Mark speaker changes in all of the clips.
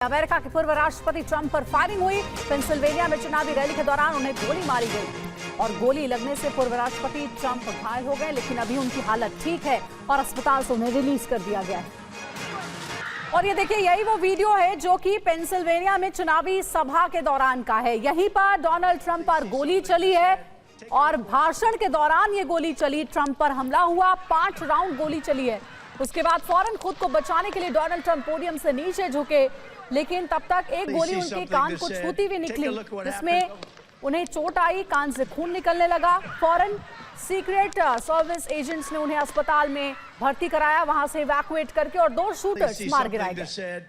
Speaker 1: America के पूर्व राष्ट्रपति ट्रंप पर फायरिंग हुई। पेंसिल्वेनिया में चुनावी रैली के दौरान उन्हें गोली मारी गई और गोली लगने से पूर्व राष्ट्रपति ट्रंप घायल हो गए, लेकिन अभी उनकी हालत ठीक है और अस्पताल से उन्हें रिलीज कर दिया गया है। और ये देखिए, यही वो वीडियो है जो कि पेंसिल्वेनिया में चुनावी सभा के दौरान का है। यहीं पर डोनाल्ड ट्रंप पर गोली चली है और भाषण के दौरान ये गोली चली, ट्रंप पर हमला हुआ, 5 राउंड गोली चली है। उसके बाद फौरन खुद को बचाने के लिए डोनाल्ड ट्रंप पोडियम से नीचे झुके, लेकिन तब तक एक गोली उनके कान को छूती हुई निकली, जिसमें उन्हें चोट आई, कान से खून निकलने लगा। फौरन सीक्रेट सर्विस एजेंट्स ने उन्हें अस्पताल में भर्ती कराया, वहां से इवैक्यूएट करके, और 2 शूटर्स मार गिराए गए।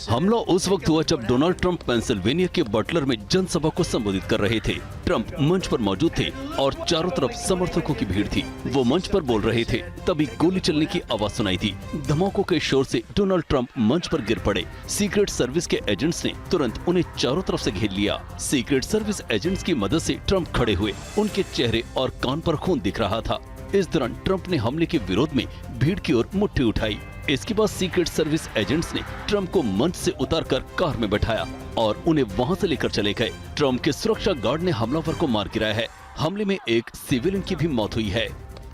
Speaker 2: हमला उस वक्त हुआ जब डोनाल्ड ट्रंप पेंसिल्वेनिया के बटलर में जनसभा को संबोधित कर रहे थे। ट्रंप मंच पर मौजूद थे और चारों तरफ समर्थकों की भीड़ थी। वो मंच पर बोल रहे थे, तभी गोली चलने की आवाज सुनाई दी। धमाकों के शोर से डोनाल्ड ट्रंप मंच पर गिर पड़े। सीक्रेट सर्विस के एजेंट्स ने तुरंत उन्हें चारों तरफ से घेर लिया। सीक्रेट सर्विस एजेंट्स की मदद से ट्रंप खड़े हुए। उनके चेहरे और कान पर खून दिख रहा था। इस दौरान ट्रंप ने हमले के विरोध में भीड़ की ओर मुट्ठी उठाई। इसके बाद सीक्रेट सर्विस एजेंट्स ने ट्रंप को मंच से उतारकर कार में बैठाया और उन्हें वहां से लेकर चले गए। ट्रंप के सुरक्षा गार्ड ने हमलावर को मार गिराया है। हमले में एक सिविलियन की भी मौत हुई है।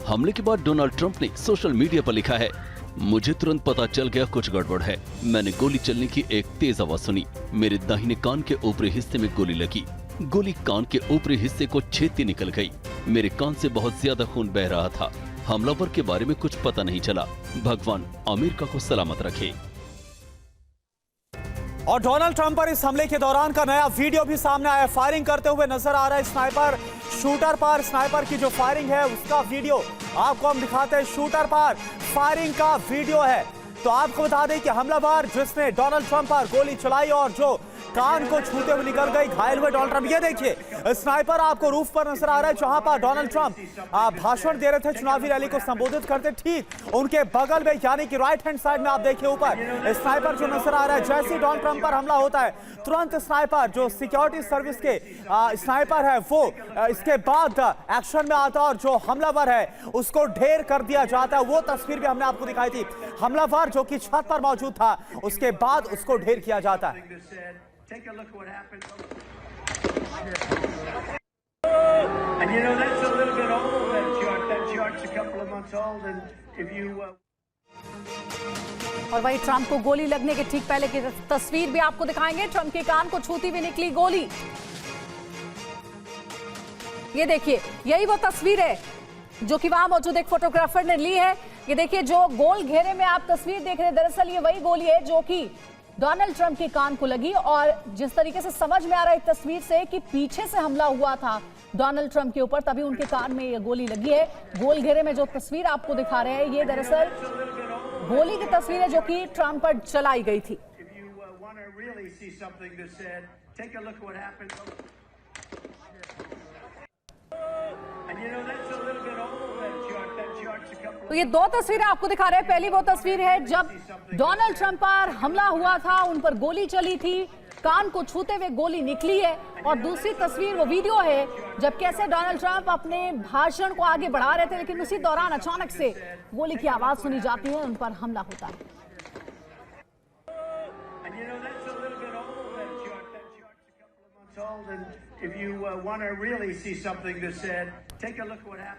Speaker 2: हमले के बाद डोनाल्ड ट्रंप ने सोशल मीडिया पर लिखा है, मुझे तुरंत पता चल गया कुछ गड़बड़ है। मैंने गोली चलने की एक तेज आवाज सुनी। मेरे दाहिने कान के ऊपरी हिस्से में गोली लगी। गोली कान के ऊपरी हिस्से को छेदती निकल गई। मेरे कान से बहुत ज्यादा खून बह रहा था। हमलावर के बारे में कुछ पता नहीं चला। भगवान अमेरिका को सलामत रखे।
Speaker 3: और डोनाल्ड ट्रंप पर इस हमले के दौरान का नया वीडियो भी सामने आया। फायरिंग करते हुए नजर आ रहा है स्नाइपर। शूटर पर स्नाइपर की जो फायरिंग है उसका वीडियो आपको हम दिखाते हैं। शूटर पर फायरिंग का वीडियो है। तो आपको बता दें कि हमलावर जिसने डोनाल्ड ट्रंप पर गोली चलाई और जो कान को छूते हुए निकल गई, घायल हुए डोनाल्ड ट्रंप। ये देखिए, स्नाइपर आपको रूफ पर नजर आ रहा है जहां पर डोनाल्ड ट्रंप भाषण दे रहे थे, चुनावी रैली को संबोधित करते। ठीक उनके बगल में यानी कि राइट हैंड साइड में आप देखिए ऊपर स्नाइपर जो नजर आ रहा है। जैसे ही डोनाल्ड ट्रंप पर हमला होता है, तुरंत स्नाइपर जो सिक्योरिटी सर्विस के स्नाइपर है वो इसके बाद एक्शन में आता है और जो हमलावर है उसको ढेर कर दिया जाता है। वो तस्वीर भी हमने आपको दिखाई थी। हमलावर जो कि छत पर मौजूद था, उसके बाद उसको ढेर किया जाता है।
Speaker 4: Take a look what happened. And you know, that's a little bit old, that chart. That chart's a couple of months old, and if you...
Speaker 1: और वही ट्रंप को गोली लगने के ठीक पहले की तस्वीर भी आपको दिखाएंगे। ट्रंप के कान को छूती हुई निकली गोली। ये देखिए, यही वो तस्वीर है जो कि वहां मौजूद एक फोटोग्राफर ने ली है। ये देखिए, जो गोल घेरे में आप तस्वीर देख रहे हैं, दरअसल ये वही गोली है जो कि डोनाल्ड ट्रंप के कान को लगी। और जिस तरीके से समझ में आ रहा है तस्वीर से कि पीछे से हमला हुआ था डोनाल्ड ट्रंप के ऊपर, तभी उनके कान में ये गोली लगी है। गोल घेरे में जो तस्वीर आपको दिखा रहे हैं, ये दरअसल गोली की तस्वीर है जो कि ट्रंप पर चलाई गई थी। तो ये 2 तस्वीरें आपको दिखा रहे हैं। पहली वो तस्वीर है जब डोनाल्ड ट्रंप पर हमला हुआ था, उन पर गोली चली थी, कान को छूते हुए गोली निकली है। और दूसरी तस्वीर वो वीडियो है जब कैसे डोनाल्ड ट्रंप अपने भाषण को आगे बढ़ा रहे थे, लेकिन उसी दौरान अचानक से गोली की आवाज सुनी जाती है, उन पर हमला होता है।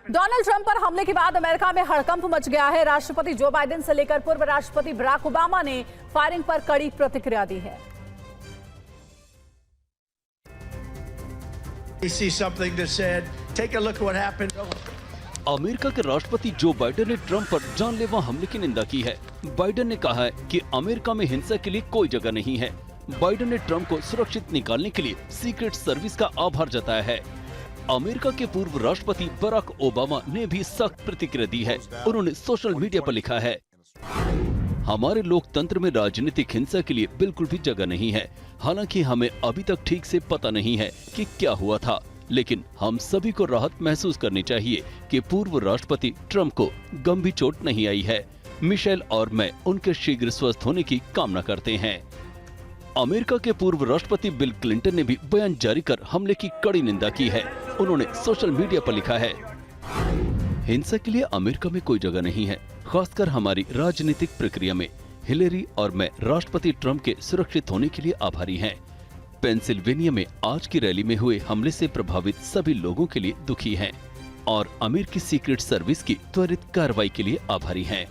Speaker 1: डोनाल्ड ट्रंप पर हमले के बाद अमेरिका में हड़कंप मच गया है। राष्ट्रपति जो बाइडेन से लेकर पूर्व राष्ट्रपति बराक ओबामा ने फायरिंग पर कड़ी प्रतिक्रिया दी है।
Speaker 2: अमेरिका के राष्ट्रपति जो बाइडेन ने ट्रंप पर जानलेवा हमले की निंदा की है। बाइडेन ने कहा है कि अमेरिका में हिंसा के लिए कोई जगह नहीं है। बाइडेन ने ट्रंप को सुरक्षित निकालने के लिए सीक्रेट सर्विस का आभार जताया है। अमेरिका के पूर्व राष्ट्रपति बराक ओबामा ने भी सख्त प्रतिक्रिया दी है। उन्होंने सोशल मीडिया पर लिखा है, हमारे लोकतंत्र में राजनीतिक हिंसा के लिए बिल्कुल भी जगह नहीं है। हालांकि हमें अभी तक ठीक से पता नहीं है कि क्या हुआ था, लेकिन हम सभी को राहत महसूस करनी चाहिए कि पूर्व राष्ट्रपति ट्रंप को गंभीर चोट नहीं आई है। मिशेल और मैं उनके शीघ्र स्वस्थ होने की कामना करते हैं। अमेरिका के पूर्व राष्ट्रपति बिल क्लिंटन ने भी बयान जारी कर हमले की कड़ी निंदा की है। उन्होंने सोशल मीडिया पर लिखा है, हिंसा के लिए अमेरिका में कोई जगह नहीं है, खासकर हमारी राजनीतिक प्रक्रिया में। हिलेरी और मैं राष्ट्रपति ट्रंप के सुरक्षित होने के लिए आभारी हैं। पेंसिल्वेनिया में आज की रैली में हुए हमले से प्रभावित सभी लोगों के लिए दुखी हैं और अमेरिकी सीक्रेट सर्विस की त्वरित कार्रवाई के लिए आभारी हैं।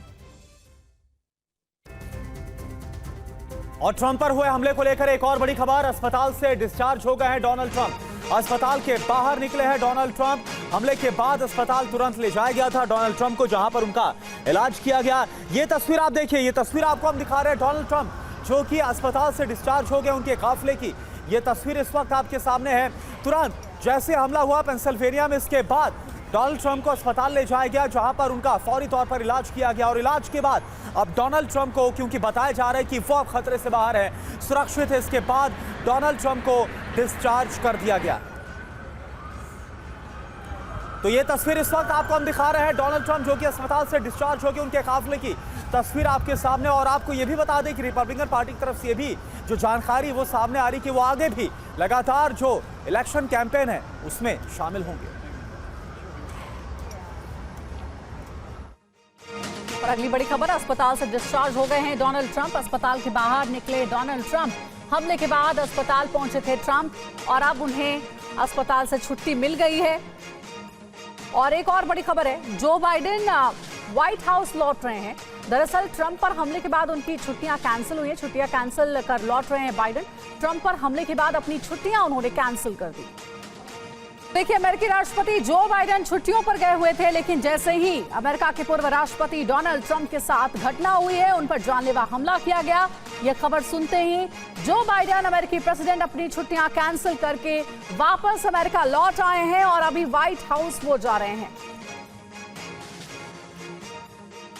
Speaker 3: और ट्रंप पर हुए हमले को लेकर एक और बड़ी खबर, अस्पताल से डिस्चार्ज हो गए हैं डोनाल्ड ट्रंप। अस्पताल के बाहर निकले हैं डोनाल्ड ट्रंप। हमले के बाद अस्पताल तुरंत ले जाया गया था डोनाल्ड ट्रंप को, जहां पर उनका इलाज किया गया। ये तस्वीर आप देखिए, ये तस्वीर आपको हम दिखा रहे हैं डोनाल्ड ट्रंप जो कि अस्पताल से डिस्चार्ज हो गए, उनके काफिले की ये तस्वीर इस वक्त आपके सामने है। तुरंत जैसे हमला हुआ पेंसिल्वेनिया में, इसके बाद डोनाल्ड ट्रंप को अस्पताल ले जाया गया, जहां पर उनका फौरी तौर पर इलाज किया गया। और इलाज के बाद अब डोनाल्ड ट्रंप को, क्योंकि बताया जा रहा है कि वो अब खतरे से बाहर है, सुरक्षित है, इसके बाद डोनाल्ड ट्रंप को डिस्चार्ज कर दिया गया। तो ये तस्वीर इस वक्त आपको हम दिखा रहे हैं डोनाल्ड ट्रंप जो कि अस्पताल से डिस्चार्ज हो गए, उनके काफिले की तस्वीर आपके सामने। और आपको ये भी बता दें कि रिपब्लिकन पार्टी की तरफ से भी जो जानकारी वो सामने आ रही कि वो आगे भी लगातार जो इलेक्शन कैंपेन है उसमें शामिल होंगे।
Speaker 1: और अगली बड़ी खबर, अस्पताल से डिस्चार्ज हो गए हैं डोनाल्ड ट्रंप। अस्पताल के बाहर निकले डोनाल्ड ट्रंप। हमले के बाद अस्पताल पहुंचे थे ट्रंप और अब उन्हें अस्पताल से छुट्टी मिल गई है। और एक और बड़ी खबर है, जो बाइडेन व्हाइट हाउस लौट रहे हैं। दरअसल ट्रंप पर हमले के बाद उनकी छुट्टियां कैंसिल हुई हैं, छुट्टियां कैंसिल कर लौट रहे हैं बाइडेन। ट्रंप पर हमले के बाद अपनी छुट्टियां उन्होंने कैंसिल कर दी। देखिए, अमेरिकी राष्ट्रपति जो बाइडेन छुट्टियों पर गए हुए थे, लेकिन जैसे ही अमेरिका के पूर्व राष्ट्रपति डोनाल्ड ट्रंप के साथ घटना हुई है, उन पर जानलेवा हमला किया गया। यह खबर सुनते ही जो बाइडेन अमेरिकी प्रेसिडेंट अपनी छुट्टियां कैंसिल करके वापस अमेरिका लौट आए हैं और अभी व्हाइट हाउस वो जा रहे हैं।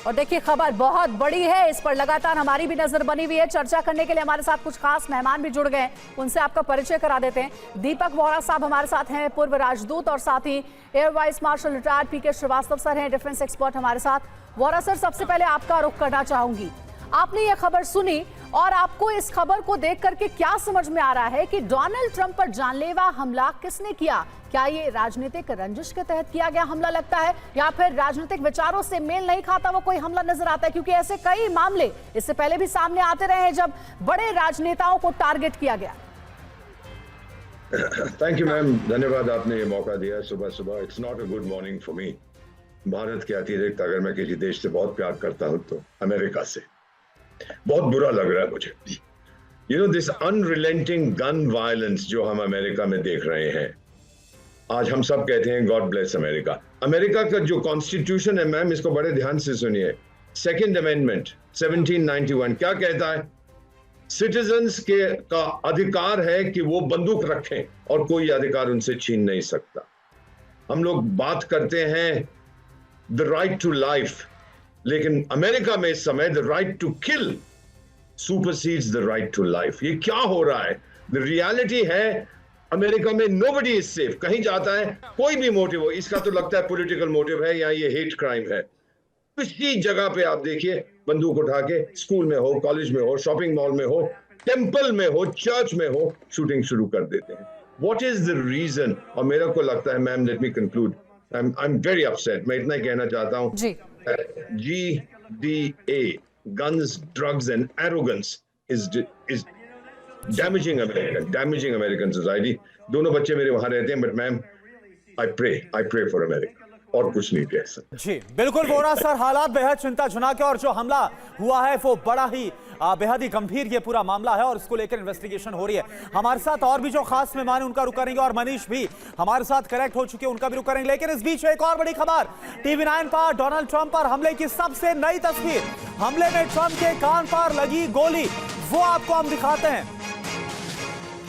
Speaker 1: और देखिए, खबर बहुत बड़ी है, इस पर लगातार हमारी भी नजर बनी हुई है। चर्चा करने के लिए हमारे साथ कुछ खास मेहमान भी जुड़ गए, उनसे आपका परिचय करा देते हैं। दीपक वोरा साहब हमारे साथ हैं, पूर्व राजदूत, और साथ ही एयर वाइस मार्शल रिटायर्ड पीके श्रीवास्तव सर हैं, डिफेंस एक्सपर्ट हमारे साथ। वोरा सर, सबसे पहले आपका रुख करना चाहूंगी, आपने ये खबर सुनी और आपको इस खबर को देख करके क्या समझ में आ रहा है कि डोनाल्ड ट्रंप पर जानलेवा हमला किसने किया? क्या ये राजनीतिक रंजिश के तहत किया गया हमला लगता है, या फिर राजनीतिक विचारों से मेल नहीं खाता वो कोई हमला नजर आता है? क्योंकि ऐसे कई मामले इससे पहले भी सामने आते रहे हैं जब बड़े राजनेताओं को टारगेट किया गया।
Speaker 5: थैंक यू मैम, धन्यवाद, आपने ये मौका दिया सुबह सुबह। It's not a good morning for me. Bharat के अतिरिक्त अगर मैं किसी देश से बहुत प्यार करता हूं तो अमेरिका से। बहुत बुरा लग रहा है मुझे। You know, this unrelenting gun violence जो हम अमेरिका में देख रहे हैं, आज हम सब कहते हैं गॉड ब्लेस अमेरिका। अमेरिका का जो कॉन्स्टिट्यूशन है मैम, इसको बड़े ध्यान से सुनिए। सेकेंड अमेंडमेंट 1791 क्या कहता है? सिटीजन्स के का अधिकार है कि वो बंदूक रखें और कोई अधिकार उनसे छीन नहीं सकता। हम लोग बात करते हैं द राइट टू लाइफ, लेकिन अमेरिका में इस समय the right to kill supersedes the right to life. ये क्या हो रहा है? द रियलिटी है अमेरिका में नोबडी इज सेफ। कहीं जाता है, कोई भी मोटिव हो, इसका तो लगता है पॉलिटिकल मोटिव है या ये हेट क्राइम है, किसी जगह पे आप देखिए बंदूक उठा के, स्कूल में हो, कॉलेज में हो, शॉपिंग मॉल में हो, टेंपल में हो, चर्च में हो, शूटिंग शुरू कर देते हैं। What is the reason? और मेरा को लगता है ma'am, let me conclude, I am very upset. मैं इतना ही कहना चाहता हूं जी, GDA, guns, drugs and arrogance is damaging American society. दोनों बच्चे मेरे वहां रहते हैं, but ma'am I pray for America, और कुछ नहीं कह सकता।
Speaker 3: जी बिल्कुल वोरा सर, हालात बेहद चिंताजनक है और जो हमला हुआ है वो बड़ा ही बेहद ही गंभीर ये पूरा मामला है और इसको लेकर इन्वेस्टिगेशन हो रही है। हमारे साथ और भी जो खास मेहमान उनका रुख करेंगे और मनीष भी हमारे साथ कनेक्ट हो चुके हैं, उनका भी रुख करेंगे। लेकिन इस बीच एक और बड़ी खबर, TV9 पर डोनाल्ड ट्रंप पर हमले की सबसे नई तस्वीर। हमले में ट्रंप के कान पर लगी गोली, वो आपको हम दिखाते हैं।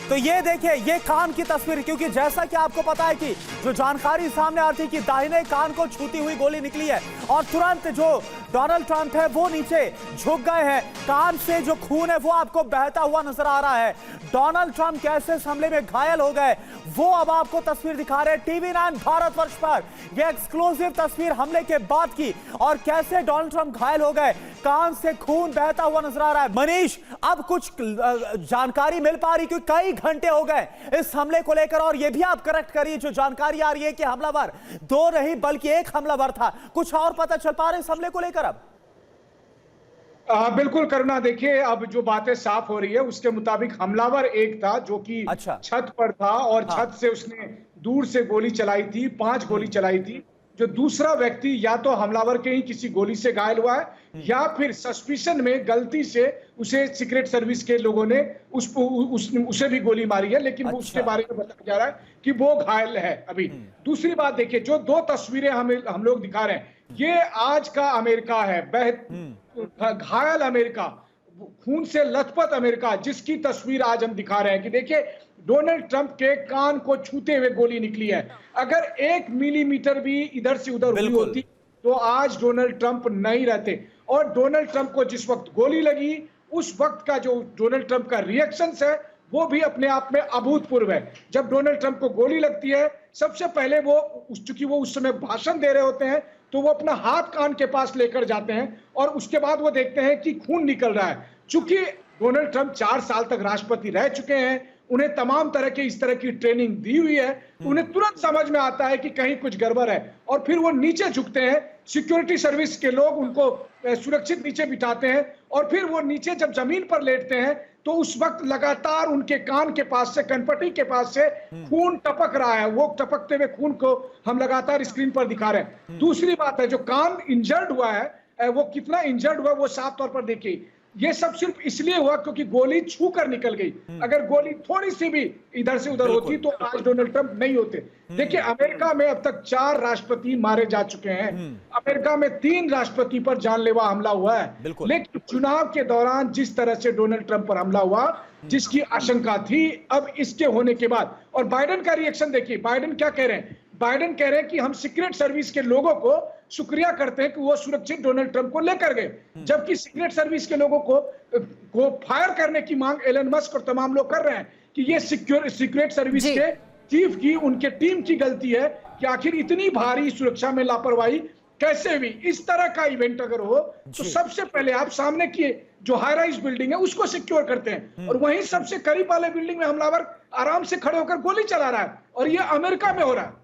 Speaker 3: तो ये देखिए, ये कान की तस्वीर, क्योंकि जैसा कि आपको पता है कि जो जानकारी सामने आती है कि दाहिने कान को छूती हुई गोली निकली है और तुरंत जो डोनाल्ड ट्रंप है वो नीचे झुक गए हैं, कान से जो खून है वो आपको बहता हुआ नजर आ रहा है। डोनाल्ड ट्रंप कैसे इस हमले में घायल हो गए वो अब आपको तस्वीर दिखा रहे हैं TV9 भारतवर्ष पर। यह एक्सक्लूसिव तस्वीर हमले के बाद की, और कैसे डोनाल्ड ट्रंप घायल हो गए, कान से खून बहता हुआ नजर आ रहा है। मनीष, अब कुछ जानकारी मिल पा रही, क्योंकि कई घंटे हो गए इस हमले को लेकर, और यह भी आप करेक्ट करिए, जो जानकारी आ रही है कि हमलावर दो नहीं बल्कि एक हमलावर था। कुछ और पता चल पा रहे इस हमले को लेकर अब?
Speaker 6: बिल्कुल करुणा, देखिए अब जो बातें साफ हो रही है उसके मुताबिक हमलावर एक था जो कि
Speaker 3: अच्छा।
Speaker 6: छत पर था और छत से उसने दूर से गोली चलाई थी, 5 गोली चलाई थी। जो दूसरा व्यक्ति या तो हमलावर के ही किसी गोली से घायल हुआ है या फिर सस्पिशन में गलती से उसे सीक्रेट सर्विस के लोगों ने उसे भी गोली मारी है, लेकिन
Speaker 3: अच्छा।
Speaker 6: उसके बारे में बताया जा रहा है कि वो घायल है अभी। दूसरी बात देखिए, जो 2 तस्वीरें हम लोग दिखा रहे हैं, ये आज का अमेरिका है, घायल अमेरिका, खून से लथपथ अमेरिका, जिसकी तस्वीर आज हम दिखा रहे हैं कि देखिए डोनाल्ड ट्रंप के कान को छूते हुए गोली निकली है। अगर 1 मिलीमीटर भी इधर से उधर हुई होती तो आज डोनाल्ड ट्रंप नहीं रहते। और डोनाल्ड ट्रंप को जिस वक्त गोली लगी उस वक्त का जो डोनाल्ड ट्रंप का रिएक्शन है वो भी अपने आप में अभूतपूर्व है। जब डोनाल्ड ट्रंप को गोली लगती है, सबसे पहले चूंकि वो उस समय भाषण दे रहे होते हैं, तो वो अपना हाथ कान के पास लेकर जाते हैं और उसके बाद वो देखते हैं कि खून निकल रहा है। चूंकि डोनाल्ड ट्रंप 4 साल तक राष्ट्रपति रह चुके हैं, उन्हें तमाम तरह के इस तरह की ट्रेनिंग दी हुई है, उन्हें तुरंत समझ में आता है कि कहीं कुछ गड़बड़ है, और फिर वो नीचे झुकते हैं। सिक्योरिटी सर्विस के लोग उनको सुरक्षित नीचे बिठाते हैं, और फिर वो नीचे जब जमीन पर लेटते हैं तो उस वक्त लगातार उनके कान के पास से, कनपट्टी के पास से खून टपक रहा है। वो टपकते हुए खून को हम लगातार स्क्रीन पर दिखा रहे हैं। दूसरी बात है, जो कान इंजर्ड हुआ है, वो कितना इंजर्ड हुआ वो साफ तौर पर देखिए। ये सब सिर्फ इसलिए हुआ क्योंकि गोली छू कर निकल गई। अगर गोली थोड़ी सी भी इधर से उधर होती तो आज डोनाल्ड ट्रंप नहीं होते। देखिए, अमेरिका में अब तक 4 राष्ट्रपति मारे जा चुके हैं। अमेरिका में 3 राष्ट्रपति पर जानलेवा हमला हुआ है, लेकिन चुनाव के दौरान जिस तरह से डोनाल्ड ट्रंप पर हमला हुआ, जिसकी आशंका थी, अब इसके होने के बाद, और बाइडेन का रिएक्शन देखिए। बाइडेन क्या कह रहे हैं? बाइडेन कह रहे हैं कि हम सीक्रेट सर्विस के लोगों को शुक्रिया करते हैं कि वो सुरक्षित डोनाल्ड ट्रंप को लेकर गए, जबकि सीक्रेट सर्विस के लोगों को फायर करने की मांग एलन मस्क और तमाम लोग कर रहे हैं कि ये सीक्रेट सर्विस के चीफ की, उनके टीम की गलती है कि आखिर इतनी भारी सुरक्षा में लापरवाही कैसे हुई। इस तरह का इवेंट अगर हो तो सबसे पहले आप सामने की जो हाई राइज बिल्डिंग है उसको सिक्योर करते हैं, और वहीं सबसे करीब वाले बिल्डिंग में हमलावर आराम से खड़े होकर गोली चला रहा है, और ये अमेरिका में हो रहा है।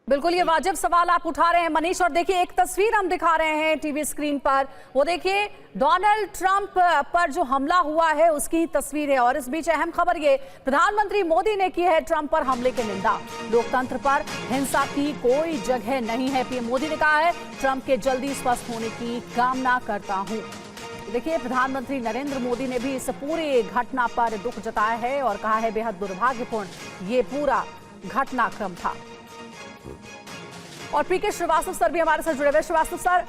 Speaker 1: बिल्कुल, ये वाजिब सवाल आप उठा रहे हैं मनीष। और देखिए, एक तस्वीर हम दिखा रहे हैं टीवी स्क्रीन पर, वो देखिए डोनाल्ड ट्रंप पर जो हमला हुआ है उसकी तस्वीर है। और इस बीच अहम खबर ये, प्रधानमंत्री मोदी ने की है ट्रंप पर हमले की निंदा। लोकतंत्र पर हिंसा की कोई जगह नहीं है। पीएम मोदी ने कहा है, ट्रंप के जल्दी स्वस्थ होने की कामना करता हूं। देखिए, प्रधानमंत्री नरेंद्र मोदी ने भी इस पूरी घटना पर दुख जताया है और कहा है बेहद दुर्भाग्यपूर्ण ये पूरा घटनाक्रम था। और पीके श्रीवास्तव सर भी हमारे साथ जुड़े हुए। श्रीवास्तव सर,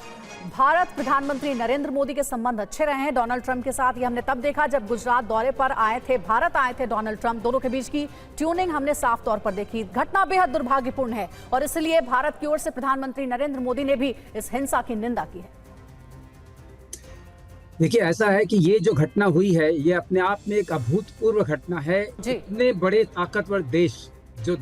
Speaker 1: भारत प्रधानमंत्री नरेंद्र मोदी के संबंध अच्छे रहे हैं डोनाल्ड ट्रंप के साथ। ये हमने तब देखा जब गुजरात दौरे पर आए थे, भारत आए थे डोनाल्ड ट्रंप। दोनों के बीच की ट्यूनिंग हमने साफ तौर पर देखी। घटना बेहद दुर्भाग्यपूर्ण है और इसलिए भारत की ओर से प्रधानमंत्री नरेंद्र मोदी ने भी इस हिंसा की निंदा की है।
Speaker 7: देखिए, ऐसा है कि ये जो घटना हुई है ये अपने आप में एक अभूतपूर्व घटना है। इतने बड़े ताकतवर देश, जो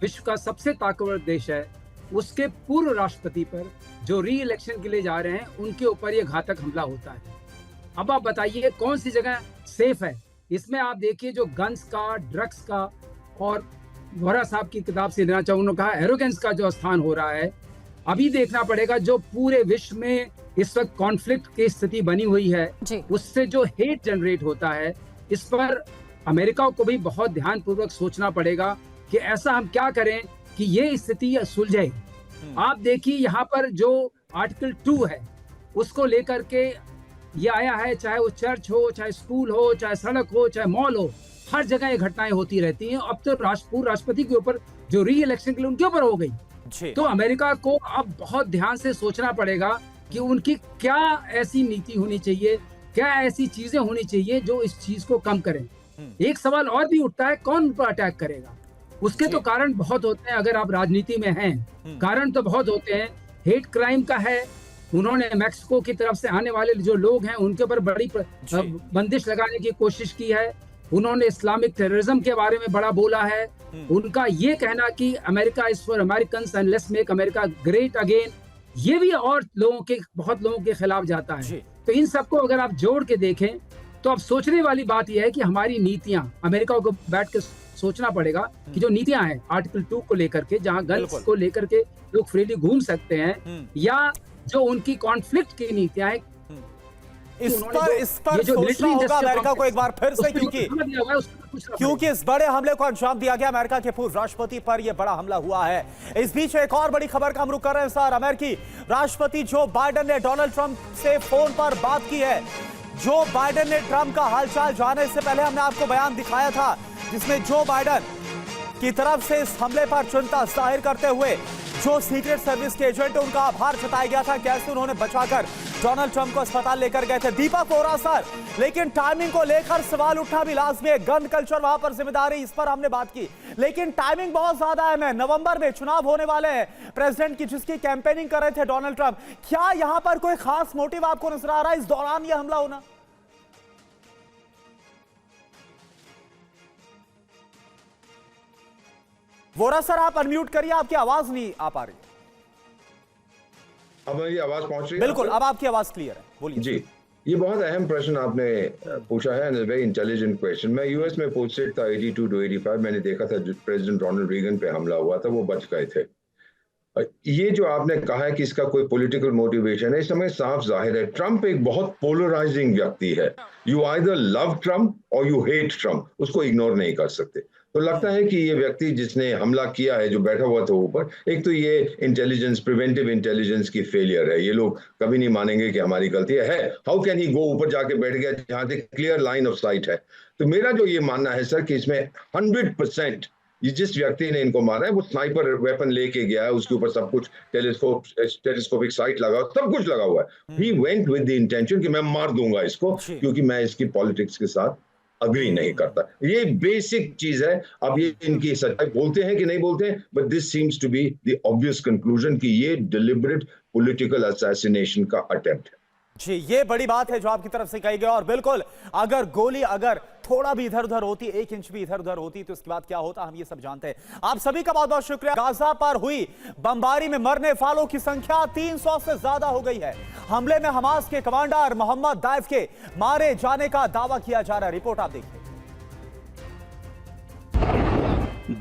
Speaker 7: विश्व का सबसे ताकतवर देश है, उसके पूर्व राष्ट्रपति पर जो री इलेक्शन के लिए जा रहे हैं उनके ऊपर ये घातक हमला होता है। अब आप बताइए कौन सी जगह सेफ है? इसमें आप देखिए जो गन्स का, ड्रग्स का, और वोहरा साहब की किताब से लेना चाहूँ, उन्होंने कहा एरोगेंस का जो स्थान हो रहा है। अभी देखना पड़ेगा जो पूरे विश्व में इस वक्त कॉन्फ्लिक्ट की स्थिति बनी हुई है, उससे जो हेट जनरेट होता है, इस पर अमेरिका को भी बहुत ध्यानपूर्वक सोचना पड़ेगा कि ऐसा हम क्या करें कि ये स्थिति सुलझे। आप देखिए यहाँ पर जो आर्टिकल 2 है उसको लेकर के ये आया है, चाहे वो चर्च हो, चाहे स्कूल हो, चाहे सड़क हो, चाहे मॉल हो, हर जगह ये घटनाएं होती रहती हैं। अब तो पूर्व राष्ट्रपति के ऊपर जो री इलेक्शन के लिए उनके ऊपर हो गई, तो अमेरिका को अब बहुत ध्यान से सोचना पड़ेगा कि उनकी क्या ऐसी नीति होनी चाहिए, क्या ऐसी चीजें होनी चाहिए जो इस चीज को कम करें। एक सवाल और भी उठता है, कौन उन पर अटैक करेगा? उसके तो कारण बहुत होते हैं। अगर आप राजनीति में हैं, कारण तो बहुत होते हैं। हेट क्राइम का है, उन्होंने मैक्सिको की तरफ से आने वाले जो लोग हैं उनके ऊपर बड़ी बंदिश लगाने की कोशिश की है। उन्होंने इस्लामिक टेररिज्म के बारे में बड़ा बोला है। उनका ये कहना कि America is for American and let's make America great again, ये भी और बहुत लोगों के खिलाफ जाता है। तो इन सबको अगर आप जोड़ के देखें तो अब सोचने वाली बात यह है कि हमारी नीतियां, अमेरिका को बैठ के सोचना पड़ेगा कि जो नीतियां हैं आर्टिकल 2 को लेकर के, जहां गन्स को लेकर के लोग फ्रीली घूम सकते हैं, या जो उनकी कॉन्फ्लिक्ट की नीतियां हैं,
Speaker 3: इस पर सोचना होगा अमेरिका को एक बार फिर से, क्योंकि इस बड़े हमले को अंजाम दिया गया अमेरिका के पूर्व राष्ट्रपति पर। यह बड़ा हमला हुआ है। इस बीच एक और बड़ी खबर का हम रुख कर रहे हैं सर। अमेरिकी राष्ट्रपति जो बाइडेन ने डोनाल्ड ट्रंप से फोन पर बात की है। जो बाइडेन ने ट्रंप का हालचाल जानने से पहले हमने आपको बयान दिखाया था, जिसमें जो बाइडेन की तरफ से इस हमले पर चिंता जाहिर करते हुए जो सीक्रेट सर्विस के एजेंट उनका आभार जताया गया था, कैसे उन्होंने बचाकर डोनाल्ड ट्रंप को अस्पताल लेकर गए थे। दीपक वोरा सर, लेकिन टाइमिंग को लेकर सवाल उठना भी लाजमी है। गन कल्चर वहां पर जिम्मेदारी, इस पर हमने बात की, लेकिन टाइमिंग बहुत ज्यादा है। नवंबर में चुनाव होने वाले हैं प्रेसिडेंट की, जिसकी कैंपेनिंग कर रहे थे डोनाल्ड ट्रंप। क्या यहां पर कोई खास मोटिव आपको नजर आ रहा है इस दौरान यह हमला होना? वोरा सर आप अनम्यूट करिए, आपकी आवाज नहीं आ पा रही।
Speaker 5: अब मेरी आवाज पहुंच रही है?
Speaker 3: बिल्कुल, अब आपकी आवाज क्लियर है, बोलिए।
Speaker 5: जी, ये बहुत अहम प्रश्न आपने पूछा है, वेरी इंटेलिजेंट क्वेश्चन। मैं यूएस में पोस्टेड था 82 to 85। मैंने देखा था जो प्रेसिडेंट रोनाल्ड रीगन पे हमला हुआ था, वो बच गए थे। ये जो आपने कहा है कि इसका कोई पॉलिटिकल मोटिवेशन है, इस समय साफ जाहिर है। ट्रंप एक बहुत पोलराइजिंग व्यक्ति है। यू आइदर लव ट्रंप और यू हेट ट्रंप, उसको इग्नोर नहीं कर सकते। तो लगता है कि ये व्यक्ति जिसने हमला किया है, जो बैठा हुआ था ऊपर, एक तो ये इंटेलिजेंस, प्रिवेंटिव इंटेलिजेंस की फेलियर है। ये लोग कभी नहीं मानेंगे कि हमारी गलती है। हाउ कैन ही गो ऊपर जाके बैठ गया जहां से क्लियर लाइन ऑफ साइट है। तो मेरा जो ये मानना है सर कि इसमें 100% ये जिस व्यक्ति ने इनको मारा है वो स्नाइपर वेपन लेके गया है, उसके ऊपर सब कुछ टेलीस्कोपिक साइट लगा, सब कुछ लगा हुआ है। He went with the intention कि मैं मार दूंगा इसको, क्योंकि मैं इसकी पॉलिटिक्स के साथ अग्री नहीं करता। ये बेसिक चीज है। अब ये इनकी सच्चाई बोलते हैं कि नहीं बोलते हैं, but this seems to be the obvious conclusion कि ये डिलिबरेट पॉलिटिकल असैसिनेशन का अटेम्प्ट है।
Speaker 3: जी, ये बड़ी बात है जो आपकी तरफ से कही गई। और बिल्कुल, अगर गोली अगर थोड़ा भी इधर उधर होती, 1 इंच भी इधर उधर होती, तो इसके बाद क्या होता हम ये सब जानते हैं। आप सभी का बहुत बहुत शुक्रिया। गाजा पर हुई बमबारी में मरने वालों की संख्या 300 से ज्यादा हो गई है। हमले में हमास के कमांडर मोहम्मद दाइफ के मारे जाने का दावा किया जा रहा है। रिपोर्ट आप देखिए।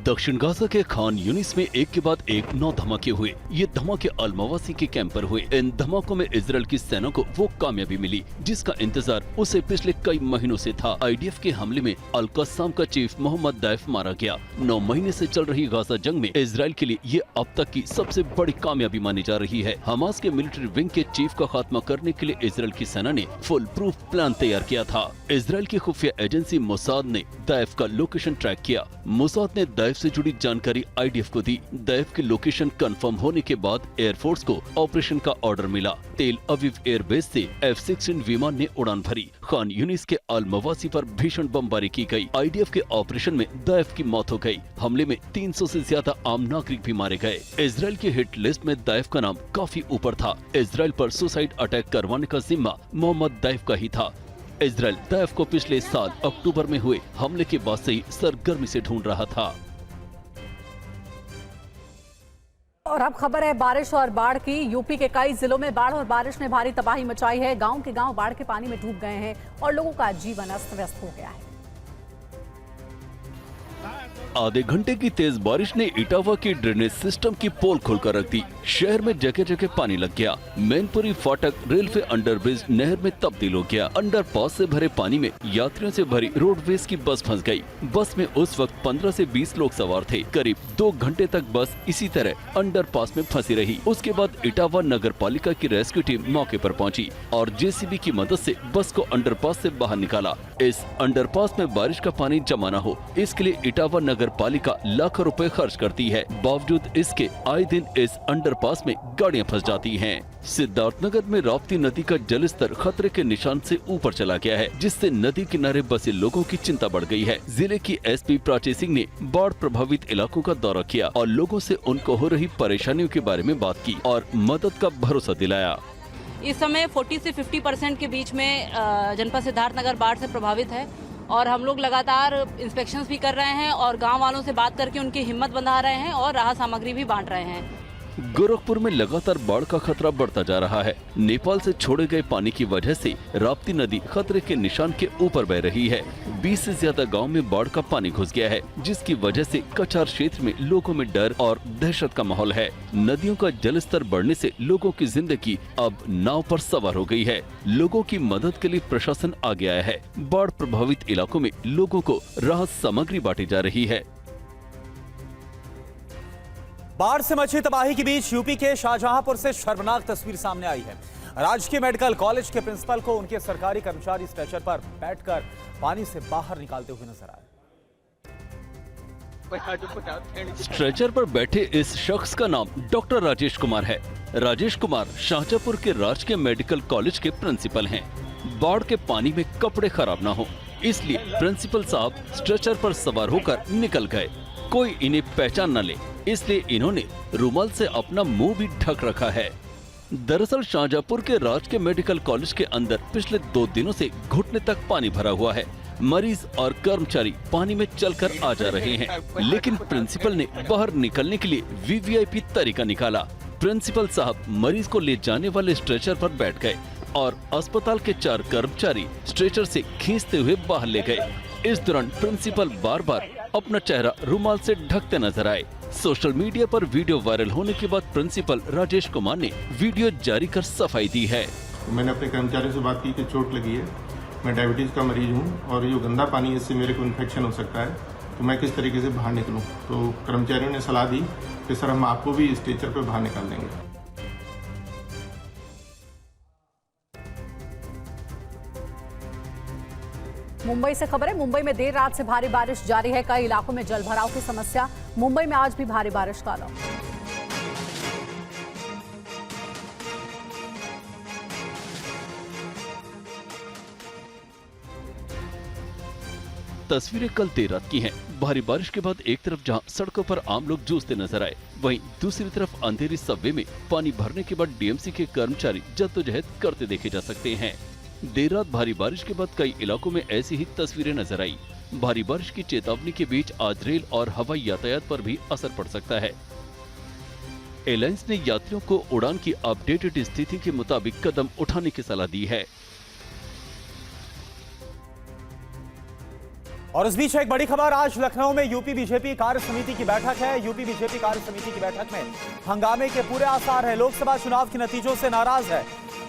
Speaker 2: दक्षिण गाजा के खान यूनिस में एक के बाद एक 9 धमाके हुए। ये धमाके अल-मवासी के कैंप पर हुए। इन धमाकों में इजराइल की सेना को वो कामयाबी मिली जिसका इंतजार उसे पिछले कई महीनों से था। आईडीएफ के हमले में अल-कस्साम का चीफ मोहम्मद दाइफ मारा गया। 9 महीने से चल रही गाजा जंग में इजराइल के लिए ये अब तक की सबसे बड़ी कामयाबी मानी जा रही है। हमास के मिलिट्री विंग के चीफ का खात्मा करने के लिए इजराइल की सेना ने फुल प्रूफ प्लान तैयार किया था। इजराइल की खुफिया एजेंसी मोसाद ने दाइफ का लोकेशन ट्रैक किया। मोसाद ने दाइफ से जुड़ी जानकारी आईडीएफ को दी। दाइफ की लोकेशन कंफर्म होने के बाद एयरफोर्स को ऑपरेशन का ऑर्डर मिला। तेल अवीव एयरबेस से F-16 विमान ने उड़ान भरी। खान यूनिस के अल-मवासी पर भीषण बमबारी की गई। आईडीएफ के ऑपरेशन में दाइफ की मौत हो गई। हमले में 300 से ज्यादा आम नागरिक भी मारे गए। इजराइल की हिट लिस्ट में दाइफ का नाम काफी ऊपर था। इजराइल पर सुसाइड अटैक करवाने का जिम्मा मोहम्मद दाइफ का ही था। इजराइल दाइफ को पिछले साल अक्टूबर में हुए हमले के बाद से ही सरगर्मी से ढूंढ रहा था।
Speaker 1: और अब खबर है बारिश और बाढ़ की। यूपी के कई जिलों में बाढ़ और बारिश ने भारी तबाही मचाई है। गांव के गांव बाढ़ के पानी में डूब गए हैं और लोगों का जीवन अस्त व्यस्त हो गया है।
Speaker 2: आधे घंटे की तेज बारिश ने इटावा की ड्रेनेज सिस्टम की पोल खोलकर रख दी। शहर में जगह जगह पानी लग गया। मैनपुरी फाटक रेलवे अंडरब्रिज नहर में तब्दील हो गया। अंडरपास से भरे पानी में यात्रियों से भरी रोडवेज की बस फंस गई। बस में उस वक्त 15 से 20 लोग सवार थे। करीब 2 घंटे तक बस इसी तरह अंडरपास में फंसी रही। उसके बाद इटावा नगर पालिका की रेस्क्यू टीम मौके पर पहुंची और जेसीबी की मदद से बस को अंडरपास से बाहर निकाला। इस अंडरपास में बारिश का पानी जमा न हो, इसके लिए इटावा नगर पालिका लाखों रुपए खर्च करती है। बावजूद इसके आए दिन इस अंडरपास में गाड़ियां फंस जाती हैं। सिद्धार्थनगर में राप्ती नदी का जलस्तर खतरे के निशान से ऊपर चला गया है, जिससे नदी किनारे बसे लोगों की चिंता बढ़ गई है। जिले की एसपी प्राची सिंह ने बाढ़ प्रभावित इलाकों का दौरा किया और लोगों से उनको हो रही परेशानियों के बारे में बात की और मदद का भरोसा दिलाया।
Speaker 8: इस समय 40 से 50% के बीच में जनपद सिद्धार्थनगर बाढ़ से प्रभावित है और हम लोग लगातार इंस्पेक्शंस भी कर रहे हैं और गांव वालों से बात करके उनकी हिम्मत बंधा रहे हैं और राहत सामग्री भी बांट रहे हैं।
Speaker 2: गोरखपुर में लगातार बाढ़ का खतरा बढ़ता जा रहा है। नेपाल से छोड़े गए पानी की वजह से राप्ती नदी खतरे के निशान के ऊपर बह रही है। 20 से ज्यादा गांव में बाढ़ का पानी घुस गया है, जिसकी वजह से कछार क्षेत्र में लोगों में डर और दहशत का माहौल है। नदियों का जलस्तर बढ़ने से लोगों की जिंदगी अब नाव पर सवार हो गई है। लोगों की मदद के लिए प्रशासन आगे आया है। बाढ़ प्रभावित इलाकों में लोगों को राहत सामग्री बांटी जा रही है।
Speaker 3: बाढ़ से मची तबाही के बीच यूपी के शाहजहांपुर से शर्मनाक तस्वीर सामने आई है। राजकीय मेडिकल कॉलेज के प्रिंसिपल को उनके सरकारी कर्मचारी स्ट्रेचर पर बैठकर पानी से बाहर निकालते हुए नजर आए।
Speaker 2: स्ट्रेचर पर बैठे इस शख्स का नाम डॉक्टर राजेश कुमार है। राजेश कुमार शाहजहांपुर के राजकीय मेडिकल कॉलेज के प्रिंसिपल हैं। बाढ़ के पानी में कपड़े खराब न हो, इसलिए प्रिंसिपल साहब स्ट्रेचर पर सवार होकर निकल गए। कोई इन्हें पहचान न ले, इसलिए इन्होंने रुमाल से अपना मुंह भी ढक रखा है। दरअसल शाहजहांपुर के राजकीय मेडिकल कॉलेज के अंदर पिछले 2 दिनों से घुटने तक पानी भरा हुआ है। मरीज और कर्मचारी पानी में चलकर आ जा रहे हैं, लेकिन प्रिंसिपल ने बाहर निकलने के लिए वीवीआईपी तरीका निकाला। प्रिंसिपल साहब मरीज को ले जाने वाले स्ट्रेचर पर बैठ गए और अस्पताल के 4 कर्मचारी स्ट्रेचर से खींचते हुए बाहर ले गए। इस दौरान प्रिंसिपल बार बार अपना चेहरा रुमाल से ढकते नजर आए। सोशल मीडिया पर वीडियो वायरल होने के बाद प्रिंसिपल राजेश कुमार ने वीडियो जारी कर सफाई दी है।
Speaker 9: मैंने अपने कर्मचारियों से बात की कि चोट लगी है, मैं डायबिटीज का मरीज हूँ और ये गंदा पानी है, इससे मेरे को इन्फेक्शन हो सकता है, तो मैं किस तरीके से बाहर निकलूं। तो कर्मचारियों ने सलाह दी कि सर हम आपको भी स्ट्रेचर पर बाहर निकाल देंगे।
Speaker 1: मुंबई से खबर है। मुंबई में देर रात से भारी बारिश जारी है। कई इलाकों में जलभराव की समस्या। मुंबई में आज भी भारी बारिश का अलर्ट।
Speaker 2: तस्वीरें कल देर रात की हैं। भारी बारिश के बाद एक तरफ जहां सड़कों पर आम लोग जूझते नजर आए, वहीं दूसरी तरफ अंधेरी सबवे में पानी भरने के बाद डीएमसी के कर्मचारी जद्दोजहद करते देखे जा सकते हैं। देर रात भारी बारिश के बाद कई इलाकों में ऐसी ही तस्वीरें नजर आई। भारी बारिश की चेतावनी के बीच आज रेल और हवाई यातायात पर भी असर पड़ सकता है। एयरलाइंस ने यात्रियों को उड़ान की अपडेटेड स्थिति के मुताबिक कदम उठाने की सलाह दी है।
Speaker 3: और इस बीच एक बड़ी खबर, आज लखनऊ में यूपी बीजेपी कार्य समिति की बैठक है। यूपी बीजेपी कार्य समिति की बैठक में हंगामे के पूरे आसार है। लोकसभा चुनाव के नतीजों से नाराज है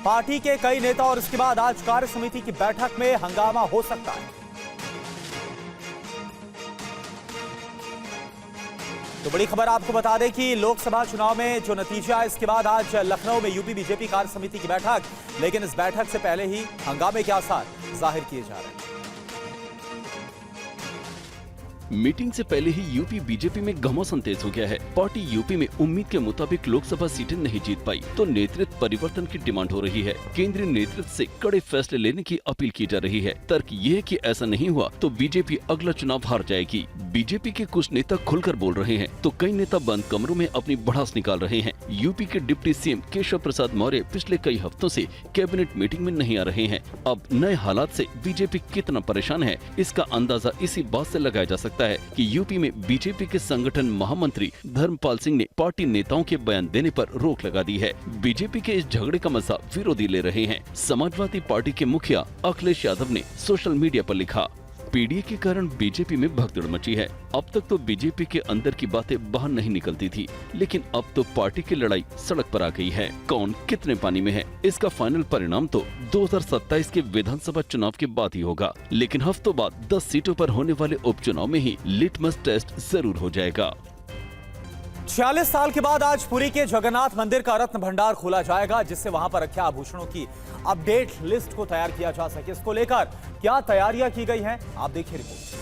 Speaker 3: पार्टी के कई नेता और इसके बाद आज कार्य समिति की बैठक में हंगामा हो सकता है। तो बड़ी खबर आपको बता दें कि लोकसभा चुनाव में जो नतीजा है, इसके बाद आज लखनऊ में यूपी बीजेपी कार्य समिति की बैठक, लेकिन इस बैठक से पहले ही हंगामे के आसार जाहिर किए जा रहे हैं।
Speaker 2: मीटिंग से पहले ही यूपी बीजेपी में घमासान तेज हो गया है। पार्टी यूपी में उम्मीद के मुताबिक लोकसभा सीटें नहीं जीत पाई, तो नेतृत्व परिवर्तन की डिमांड हो रही है। केंद्रीय नेतृत्व से कड़े फैसले लेने की अपील की जा रही है। तर्क ये है कि ऐसा नहीं हुआ तो बीजेपी अगला चुनाव हार जाएगी। बीजेपी के कुछ नेता खुलकर बोल रहे हैं, तो कई नेता बंद कमरों में अपनी भड़ास निकाल रहे हैं। यूपी के डिप्टी सीएम केशव प्रसाद मौर्य पिछले कई हफ्तों से कैबिनेट मीटिंग में नहीं आ रहे हैं। अब नए हालात से बीजेपी कितना परेशान है, इसका अंदाजा इसी बात से लगाया जा सकता है कि यूपी में बीजेपी के संगठन महामंत्री धर्मपाल सिंह ने पार्टी नेताओं के बयान देने पर रोक लगा दी है। बीजेपी के इस झगड़े का मजा विरोधी ले रहे हैं। समाजवादी पार्टी के मुखिया अखिलेश यादव ने सोशल मीडिया पर लिखा, पीडीए के कारण बीजेपी में भगदड़ मची है। अब तक तो बीजेपी के अंदर की बातें बाहर नहीं निकलती थी, लेकिन अब तो पार्टी की लड़ाई सड़क पर आ गई है। कौन कितने पानी में है, इसका फाइनल परिणाम तो 2027 के विधानसभा चुनाव के बाद ही होगा। लेकिन हफ्तों बाद 10 सीटों पर होने वाले उपचुनाव में ही लिटमस टेस्ट जरूर हो जाएगा।
Speaker 3: 46 साल के बाद आज पुरी के जगन्नाथ मंदिर का रत्न भंडार खोला जाएगा, जिससे वहां पर रखे आभूषणों की अपडेट लिस्ट को तैयार किया जा सके। इसको लेकर क्या तैयारियां की गई हैं, आप देखिए रिपोर्ट।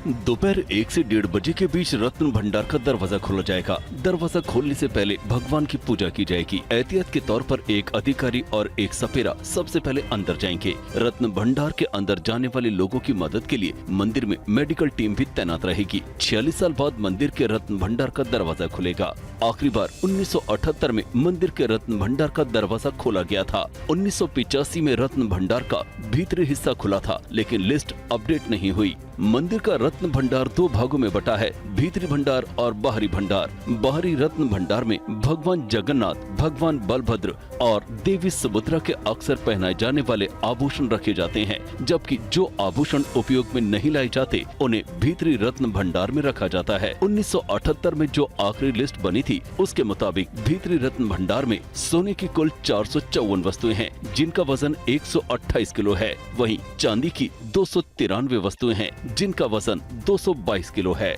Speaker 2: दोपहर 1 से 1:30 बजे के बीच रत्न भंडार का दरवाजा खोला जाएगा। दरवाजा खोलने से पहले भगवान की पूजा की जाएगी। एहतियात के तौर पर एक अधिकारी और एक सपेरा सबसे पहले अंदर जाएंगे। रत्न भंडार के अंदर जाने वाले लोगों की मदद के लिए मंदिर में मेडिकल टीम भी तैनात रहेगी। 46 साल बाद मंदिर के रत्न भंडार का दरवाजा खुलेगा। आखिरी बार 1978 में मंदिर के रत्न भंडार का दरवाजा खोला गया था। 1985 में रत्न भंडार का भीतरी हिस्सा खुला था, लेकिन लिस्ट अपडेट नहीं हुई। मंदिर का रत्न भंडार 2 भागों में बटा है, भीतरी भंडार और बाहरी भंडार। बाहरी रत्न भंडार में भगवान जगन्नाथ, भगवान बलभद्र और देवी सुभद्रा के अक्सर पहनाए जाने वाले आभूषण रखे जाते हैं, जबकि जो आभूषण उपयोग में नहीं लाए जाते उन्हें भीतरी रत्न भंडार में रखा जाता है। 1978 में जो आखिरी लिस्ट बनी थी उसके मुताबिक भीतरी रत्न भंडार में सोने की कुल 454 वस्तुएं हैं, जिनका वजन 128 किलो है। वहीं चांदी की 293 वस्तुएं हैं, जिनका वजन 222 किलो है।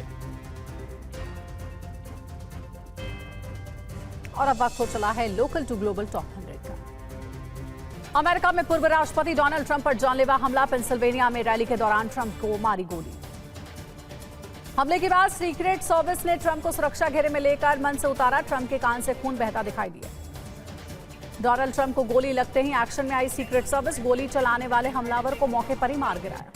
Speaker 1: और अब वक्त हो चला है लोकल टू ग्लोबल टॉप 100 का। अमेरिका में पूर्व राष्ट्रपति डोनाल्ड ट्रंप पर जानलेवा हमला। पेंसिल्वेनिया में रैली के दौरान ट्रंप को मारी गोली। हमले के बाद सीक्रेट सर्विस ने ट्रंप को सुरक्षा घेरे में लेकर मंच से उतारा। ट्रंप के कान से खून बहता दिखाई दिया। डोनाल्ड ट्रंप को गोली लगते ही एक्शन में आई सीक्रेट सर्विस। गोली चलाने वाले हमलावर को मौके पर ही मार गिराया।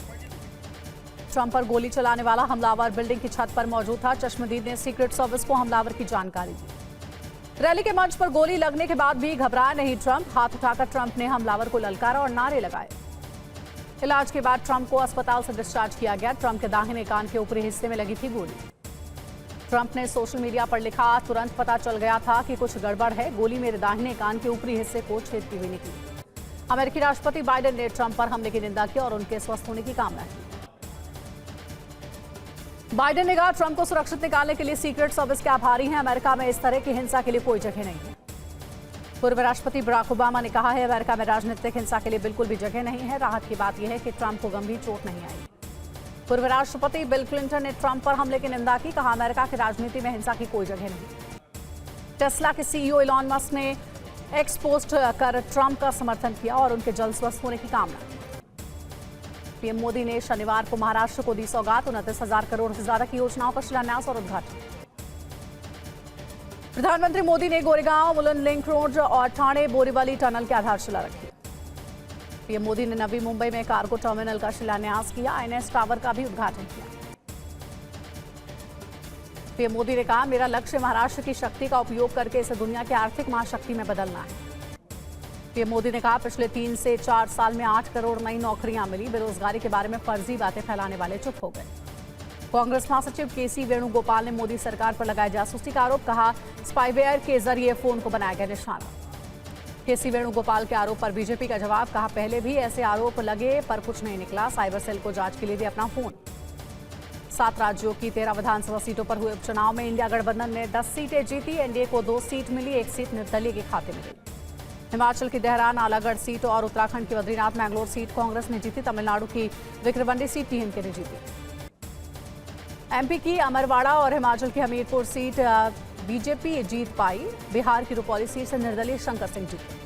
Speaker 1: ट्रंप पर गोली चलाने वाला हमलावर बिल्डिंग की छत पर मौजूद था। चश्मदीद ने सीक्रेट सर्विस को हमलावर की जानकारी दी। रैली के मंच पर गोली लगने के बाद भी घबराया नहीं ट्रंप। हाथ उठाकर ट्रंप ने हमलावर को ललकारा और नारे लगाए। इलाज के बाद ट्रंप को अस्पताल से डिस्चार्ज किया गया। ट्रंप के दाहिने कान के ऊपरी हिस्से में लगी थी गोली। ट्रंप ने सोशल मीडिया पर लिखा, तुरंत पता चल गया था कि कुछ गड़बड़ है। गोली मेरे दाहिने कान के ऊपरी हिस्से को छेदती हुई निकली। अमेरिकी राष्ट्रपति बाइडेन ने ट्रंप पर हमले की निंदा की और उनके स्वस्थ होने की कामना की। बाइडेन ने कहा, ट्रंप को सुरक्षित निकालने के लिए सीक्रेट सर्विस के आभारी हैं। अमेरिका में इस तरह की हिंसा के लिए कोई जगह नहीं है। पूर्व राष्ट्रपति बराक ओबामा ने कहा है, अमेरिका में राजनीतिक हिंसा के लिए बिल्कुल भी जगह नहीं है। राहत की बात यह है कि ट्रंप को गंभीर चोट नहीं आई। पूर्व राष्ट्रपति बिल क्लिंटन ने ट्रंप पर हमले की निंदा की। कहा, अमेरिका की राजनीति में हिंसा की कोई जगह नहीं। टेस्ला के सीईओ इलॉन मस्क ने एक्स पोस्ट कर ट्रंप का समर्थन किया और उनके जल्द स्वस्थ होने की कामना की। पीएम मोदी ने शनिवार को महाराष्ट्र को दी सौगात। 29,000 करोड़ से ज्यादा की योजनाओं का शिलान्यास और उद्घाटन। प्रधानमंत्री मोदी ने गोरेगांव, मुलुंड लिंक रोड और ठाणे बोरीवली टनल की आधारशिला रखी। पीएम मोदी ने नवी मुंबई में कार्गो टर्मिनल का शिलान्यास किया। आईएनएस टावर का भी उद्घाटन किया। पीएम मोदी ने कहा, मेरा लक्ष्य महाराष्ट्र की शक्ति का उपयोग करके इसे दुनिया की आर्थिक महाशक्ति में बदलना है। पीएम मोदी ने कहा, पिछले 3 से 4 साल में 8 करोड़ नई नौकरियां मिली। बेरोजगारी के बारे में फर्जी बातें फैलाने वाले चुप हो गए। कांग्रेस महासचिव केसी वेणुगोपाल ने मोदी सरकार पर लगाया जासूसी का आरोप। कहा, स्पाईवेयर के जरिए फोन को बनाया गया निशाना। केसी वेणुगोपाल के आरोप पर बीजेपी का जवाब। कहा, पहले भी ऐसे आरोप लगे पर कुछ नहीं निकला। साइबर सेल को जांच के लिए दिया अपना फोन। 7 राज्यों की 13 विधानसभा सीटों पर हुए उपचुनाव में इंडिया गठबंधन ने 10 सीटें जीती। एनडीए को 2 सीट मिली, 1 सीट निर्दलीय के खाते में गई। हिमाचल की देहरान आलागढ़ सीट और उत्तराखंड की बद्रीनाथ मैंगलोर सीट कांग्रेस ने जीती। तमिलनाडु की विक्रमंडी सीट टीएमके ने जीती। एमपी की अमरवाड़ा और हिमाचल की हमीरपुर सीट बीजेपी जीत पाई। बिहार की रुपौली सीट से निर्दलीय शंकर सिंह जीते।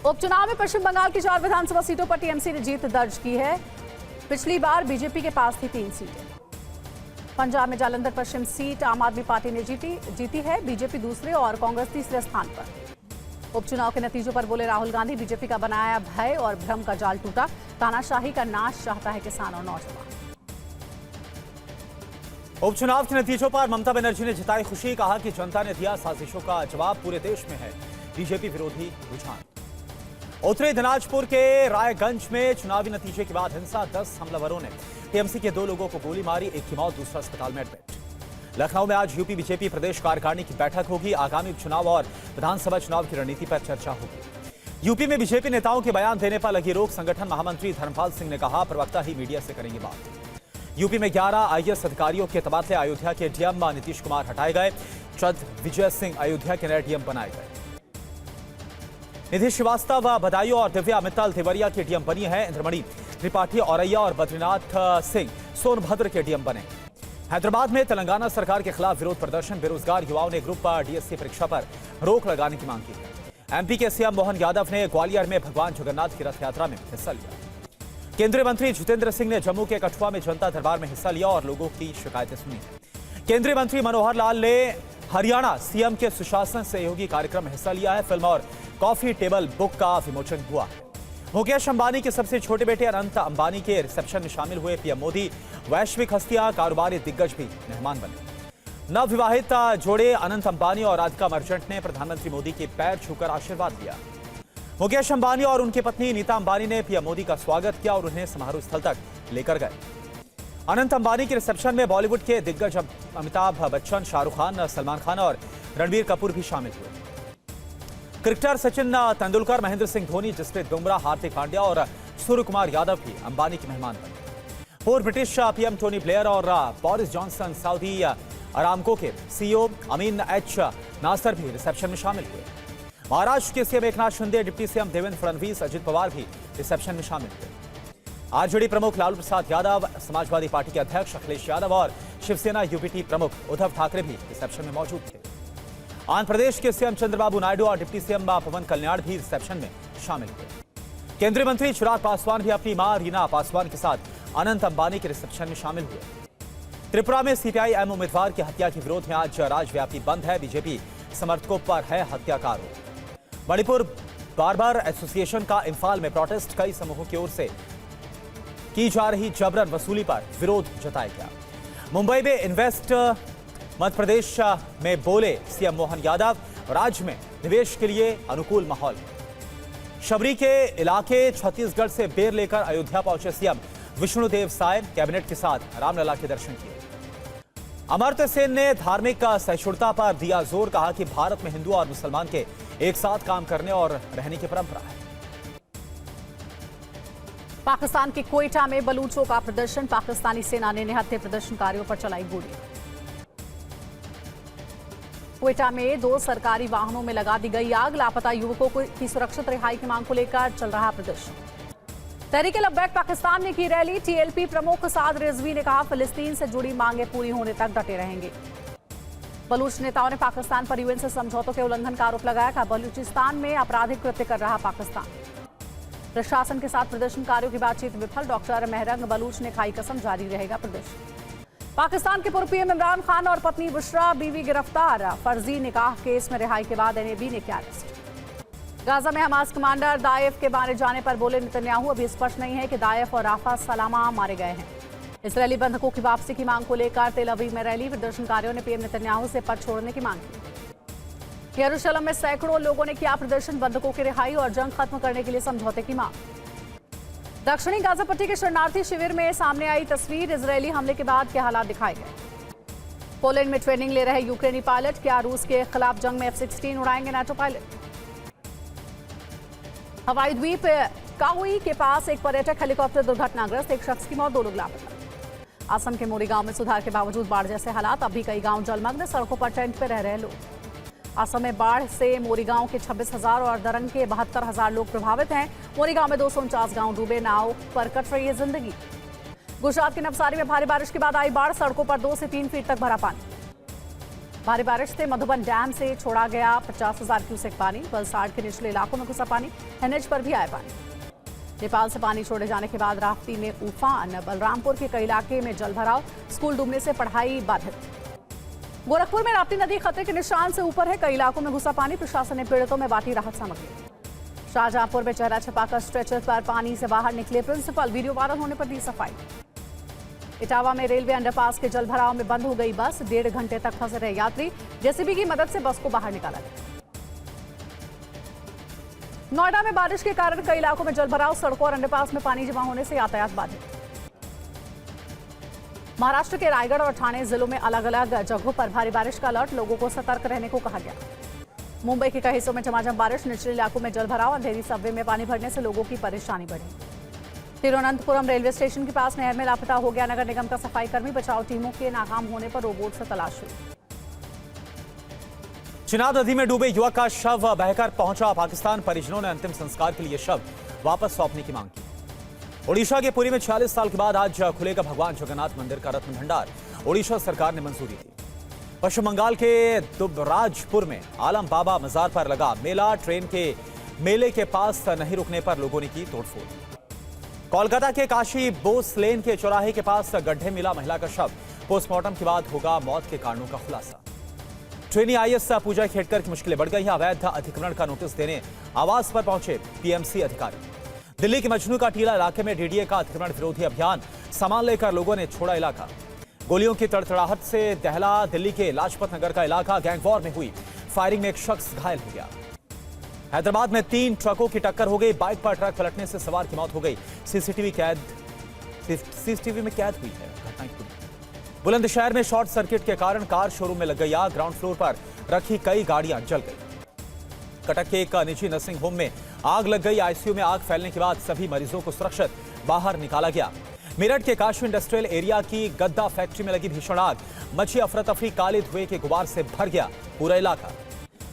Speaker 1: उपचुनाव में पश्चिम बंगाल की 4 विधानसभा सीटों पर टीएमसी ने जीत दर्ज की है। पिछली बार बीजेपी के पास थी 3 सीटें। पंजाब में जालंधर पश्चिम सीट आम आदमी पार्टी ने जीती है। बीजेपी दूसरे और कांग्रेस तीसरे स्थान पर। उपचुनाव के नतीजों पर बोले राहुल गांधी, बीजेपी का बनाया भय और भ्रम का जाल टूटा। तानाशाही का नाश चाहता है किसान और नौजवान।
Speaker 3: उपचुनाव के नतीजों पर ममता बनर्जी ने जताई खुशी। कहा कि जनता ने दिया साजिशों का जवाब। पूरे देश में है बीजेपी विरोधी रुझान। उत्तरी दिनाजपुर के रायगंज में चुनावी नतीजे के बाद हिंसा। 10 हमलावरों ने टीएमसी के 2 लोगों को गोली मारी। एक की मौत, दूसरा अस्पताल में एडमिट। लखनऊ में आज यूपी बीजेपी प्रदेश कार्यकारिणी की बैठक होगी। आगामी उपचुनाव और विधानसभा चुनाव की रणनीति पर चर्चा होगी। यूपी में बीजेपी नेताओं के बयान देने पर लगी रोक। संगठन महामंत्री धर्मपाल सिंह ने कहा, प्रवक्ता ही मीडिया से करेंगे बात। यूपी में 11 आईएएस अधिकारियों के तबादले। अयोध्या के डीएम नीतीश कुमार हटाए गए। चंद विजय सिंह अयोध्या के नए डीएम बनाए गए। निधि श्रीवास्तव बदायूं और दिव्या मित्तल देवरिया के डीएम बनी है। इंद्रमणि त्रिपाठी औरैया और बद्रीनाथ सिंह सोनभद्र के डीएम बने। हैदराबाद में तेलंगाना सरकार के खिलाफ विरोध प्रदर्शन। बेरोजगार युवाओं ने ग्रुप डीएससी परीक्षा पर रोक लगाने की मांग की है। एमपी के सीएम मोहन यादव ने ग्वालियर में भगवान जगन्नाथ की रथ यात्रा में हिस्सा लिया। केंद्रीय मंत्री जितेंद्र सिंह ने जम्मू के कठुआ में जनता दरबार में हिस्सा लिया और लोगों की शिकायतें सुनी। केंद्रीय मंत्री मनोहर लाल ने हरियाणा सीएम के सुशासन सहयोगी कार्यक्रम में हिस्सा लिया है। फिल्म और कॉफी टेबल बुक का विमोचन हुआ है। मुकेश अंबानी के सबसे छोटे बेटे अनंत अंबानी के रिसेप्शन में शामिल हुए पीएम मोदी। वैश्विक हस्तियां, कारोबारी दिग्गज भी मेहमान बने। नवविवाहित जोड़े अनंत अंबानी और राधिका मर्चेंट ने प्रधानमंत्री मोदी के पैर छूकर आशीर्वाद दिया। मुकेश अंबानी और उनकी पत्नी नीता अंबानी ने पीएम मोदी का स्वागत किया और उन्हें समारोह स्थल तक लेकर गए। अनंत अंबानी के रिसेप्शन में बॉलीवुड के दिग्गज अमिताभ बच्चन, शाहरुख खान, सलमान खान और रणबीर कपूर भी शामिल हुए। क्रिकेटर सचिन तेंदुलकर, महेंद्र सिंह धोनी, जसप्रीत बुमराह, हार्दिक पांड्या और सूर्य कुमार यादव भी अंबानी के मेहमान बने। पूर्व ब्रिटिश पीएम टोनी ब्लेयर और बोरिस जॉनसन, सऊदी अरामको के सीईओ अमीन एच नासर भी रिसेप्शन में शामिल हुए। महाराष्ट्र के CM Eknath Shinde, deputy CM Devendra Fadnavis, Ajit Pawar भी रिसेप्शन में शामिल हुए। आरजेडी प्रमुख लालू प्रसाद यादव, समाजवादी पार्टी के अध्यक्ष अखिलेश यादव और शिवसेना यूपीटी प्रमुख उद्धव ठाकरे भी रिसेप्शन में मौजूद थे। आंध्र प्रदेश के सीएम चंद्रबाबू नायडू और डिप्टी सीएम पवन कल्याण भी रिसेप्शन में शामिल हुए। केंद्रीय मंत्री चिराग पासवान भी अपनी मां रीना पासवान के साथ अनंत अंबानी के रिसेप्शन में शामिल हुए। त्रिपुरा में सीपीआई एम उम्मीदवार की हत्या के विरोध में आज राज्यव्यापी बंद है। बीजेपी समर्थकों पर है हत्या का आरोप। मणिपुर बार्बर एसोसिएशन का इंफाल में प्रोटेस्ट, कई समूहों की ओर से की जा रही जबरन वसूली पर विरोध जताया गया। मुंबई में इन्वेस्ट मध्य प्रदेश में बोले सीएम मोहन यादव, राज्य में निवेश के लिए अनुकूल माहौल। शबरी के इलाके छत्तीसगढ़ से बेर लेकर अयोध्या पहुंचे सीएम विष्णुदेव साय, कैबिनेट के साथ रामलला के दर्शन किए। अमर्त्य सेन ने धार्मिक सहिष्णुता पर दिया जोर, कहा कि भारत में हिंदू और मुसलमान के एक साथ काम करने और रहने की परंपरा है।
Speaker 1: पाकिस्तान के कोयटा में बलूचों का प्रदर्शन, पाकिस्तानी सेना ने निहत्थे प्रदर्शनकारियों पर चलाई गोली। कोयटा में 2 सरकारी वाहनों में लगा दी गई आग, लापता युवकों की सुरक्षित रिहाई की मांग को लेकर चल रहा प्रदर्शन। तहरीक लब्बैक पाकिस्तान ने की रैली, टीएलपी प्रमुख साद रिजवी ने कहा फिलिस्तीन से जुड़ी मांगें पूरी होने तक डटे रहेंगे। बलूच नेताओं ने पाकिस्तान पर यूएन से समझौतों के उल्लंघन का आरोप लगाया, कहा बलूचिस्तान में आपराधिक कृत्य कर रहा पाकिस्तान। प्रशासन के साथ प्रदर्शनकारियों की बातचीत विफल, डॉक्टर मेहरंग बलूच ने खाई कसम, जारी रहेगा प्रदर्शन। पाकिस्तान के पूर्व पीएम इमरान खान और पत्नी बुशरा बीवी गिरफ्तार, फर्जी निकाह केस में रिहाई के बाद एनएबी ने किया अरेस्ट। गाजा में हमास कमांडर दाइफ के मारे जाने पर बोले नेतन्याहू, अभी स्पष्ट नहीं है कि दाइफ और राफा सलामा मारे गए हैं। इजरायली बंधकों की वापसी की मांग को लेकर तेल अवीव में रैली, प्रदर्शनकारियों ने पीएम नेतन्याहू से पद छोड़ने की मांग की। यरूशलेम में सैकड़ों लोगों ने किया प्रदर्शन, बंधकों की रिहाई और जंग खत्म करने के लिए समझौते की मांग। दक्षिणी गाजा पट्टी के शरणार्थी शिविर में सामने आई तस्वीर, इजरायली हमले के बाद के हालात दिखाए गए। पोलैंड में ट्रेनिंग ले रहे यूक्रेनी पायलट, क्या रूस के खिलाफ जंग में F-16 उड़ाएंगे नाटो पायलट। हवाई द्वीप काहुई के पास एक पर्यटक हेलीकॉप्टर दुर्घटनाग्रस्त, एक शख्स की मौत, 2 लोग लापता। असम के मोरीगांव में सुधार के बावजूद बाढ़ जैसे हालात, अभी कई गांव जलमग्न, सड़कों पर टेंट पे रह रहे लोग। असम में बाढ़ से मोरीगांव के 26,000 और दरंग के 72,000 लोग प्रभावित हैं। मोरीगांव में 249 गांव डूबे, नाव पर कट रही है जिंदगी। गुजरात के नवसारी में भारी बारिश के बाद आई बाढ़, सड़कों पर 2 से 3 फीट तक भरा पानी। भारी बारिश से मधुबन डैम से छोड़ा गया 50,000 क्यूसेक पानी, वलसाड के निचले इलाकों में घुसा पानी, एनएच पर भी आया पानी। नेपाल से पानी छोड़े जाने के बाद राप्ती में उफान, बलरामपुर के कई इलाके में जलभराव, स्कूल डूबने से पढ़ाई बाधित। गोरखपुर में राप्ती नदी खतरे के निशान से ऊपर है, कई इलाकों में घुसा पानी, प्रशासन ने पीड़ितों में बांटी राहत सामग्री। शाहजहांपुर में चेहरा छुपाकर स्ट्रेचर पर पानी से बाहर निकले प्रिंसिपल, वीडियो वायरल होने पर दी सफाई। इटावा में रेलवे अंडरपास के जलभराव में बंद हो गई बस, 1.5 घंटे तक फंसे रहे यात्री, जेसीबी की मदद से बस को बाहर निकाला गया। नोएडा में बारिश के कारण कई इलाकों में जलभराव, सड़कों और अंडरपास में पानी जमा होने से यातायात बाधित। महाराष्ट्र के रायगढ़ और ठाणे जिलों में अलग अलग जगहों पर भारी बारिश का अलर्ट, लोगों को सतर्क रहने को कहा गया। मुंबई के कई हिस्सों में झमाझम बारिश, निचले इलाकों में जलभराव, अंधेरी सबवे में पानी भरने से लोगों की परेशानी बढ़ी। तिरुवनंतपुरम रेलवे स्टेशन के पास नहर में लापता हो गया नगर निगम का सफाई कर्मी, बचाव टीमों के नाकाम होने पर रोबोट से तलाश हुई।
Speaker 3: चिनाब नदी में डूबे युवक का शव बहकर पहुंचा पाकिस्तान, परिजनों ने अंतिम संस्कार के लिए शव वापस सौंपने की मांग की। ओडिशा के पुरी में 46 साल के बाद आज खुलेगा भगवान जगन्नाथ मंदिर का रत्न भंडार, ओडिशा सरकार ने मंजूरी दी। पश्चिम बंगाल के दुबराजपुर में आलम बाबा मजार पर लगा मेला, ट्रेन के मेले के पास नहीं रुकने पर लोगों ने की तोड़फोड़। कोलकाता के काशी बोस लेन के चौराहे के पास गड्ढे मिला महिला का शव। पोस्टमार्टम के बाद होगा मौत के कारणों का खुलासा। ट्रेनी आईएएस पूजा खेड़कर की मुश्किलें बढ़ गई हैं। अवैध अतिक्रमण का नोटिस देने आवास पर पहुंचे पीएमसी अधिकारी। दिल्ली के मजनू का टीला इलाके में डीडीए का अतिक्रमण विरोधी अभियान। सामान लेकर लोगों ने छोड़ा इलाका। गोलियों की तड़तड़ाहट से दहला दिल्ली के लाजपत नगर का इलाका। गैंगवॉर में हुई फायरिंग में एक शख्स घायल हो गया। हैदराबाद में 3 ट्रकों की टक्कर हो गई। बाइक पर ट्रक पलटने से सवार की मौत हो गई। सीसीटीवी में कैद हुई है घटना की। बुलंदशहर में शॉर्ट सर्किट के कारण कार शोरूम में लग गई आग। ग्राउंड फ्लोर पर रखी कई गाड़ियां जल गई। कटक के एक निजी नर्सिंग होम में आग लग गई। आईसीयू में आग फैलने के बाद सभी मरीजों को सुरक्षित बाहर निकाला गया। मेरठ के काशी इंडस्ट्रियल एरिया की गद्दा फैक्ट्री में लगी भीषण आग। मची अफरा तफरी। काले धुएं के गुबार से भर गया पूरा इलाका।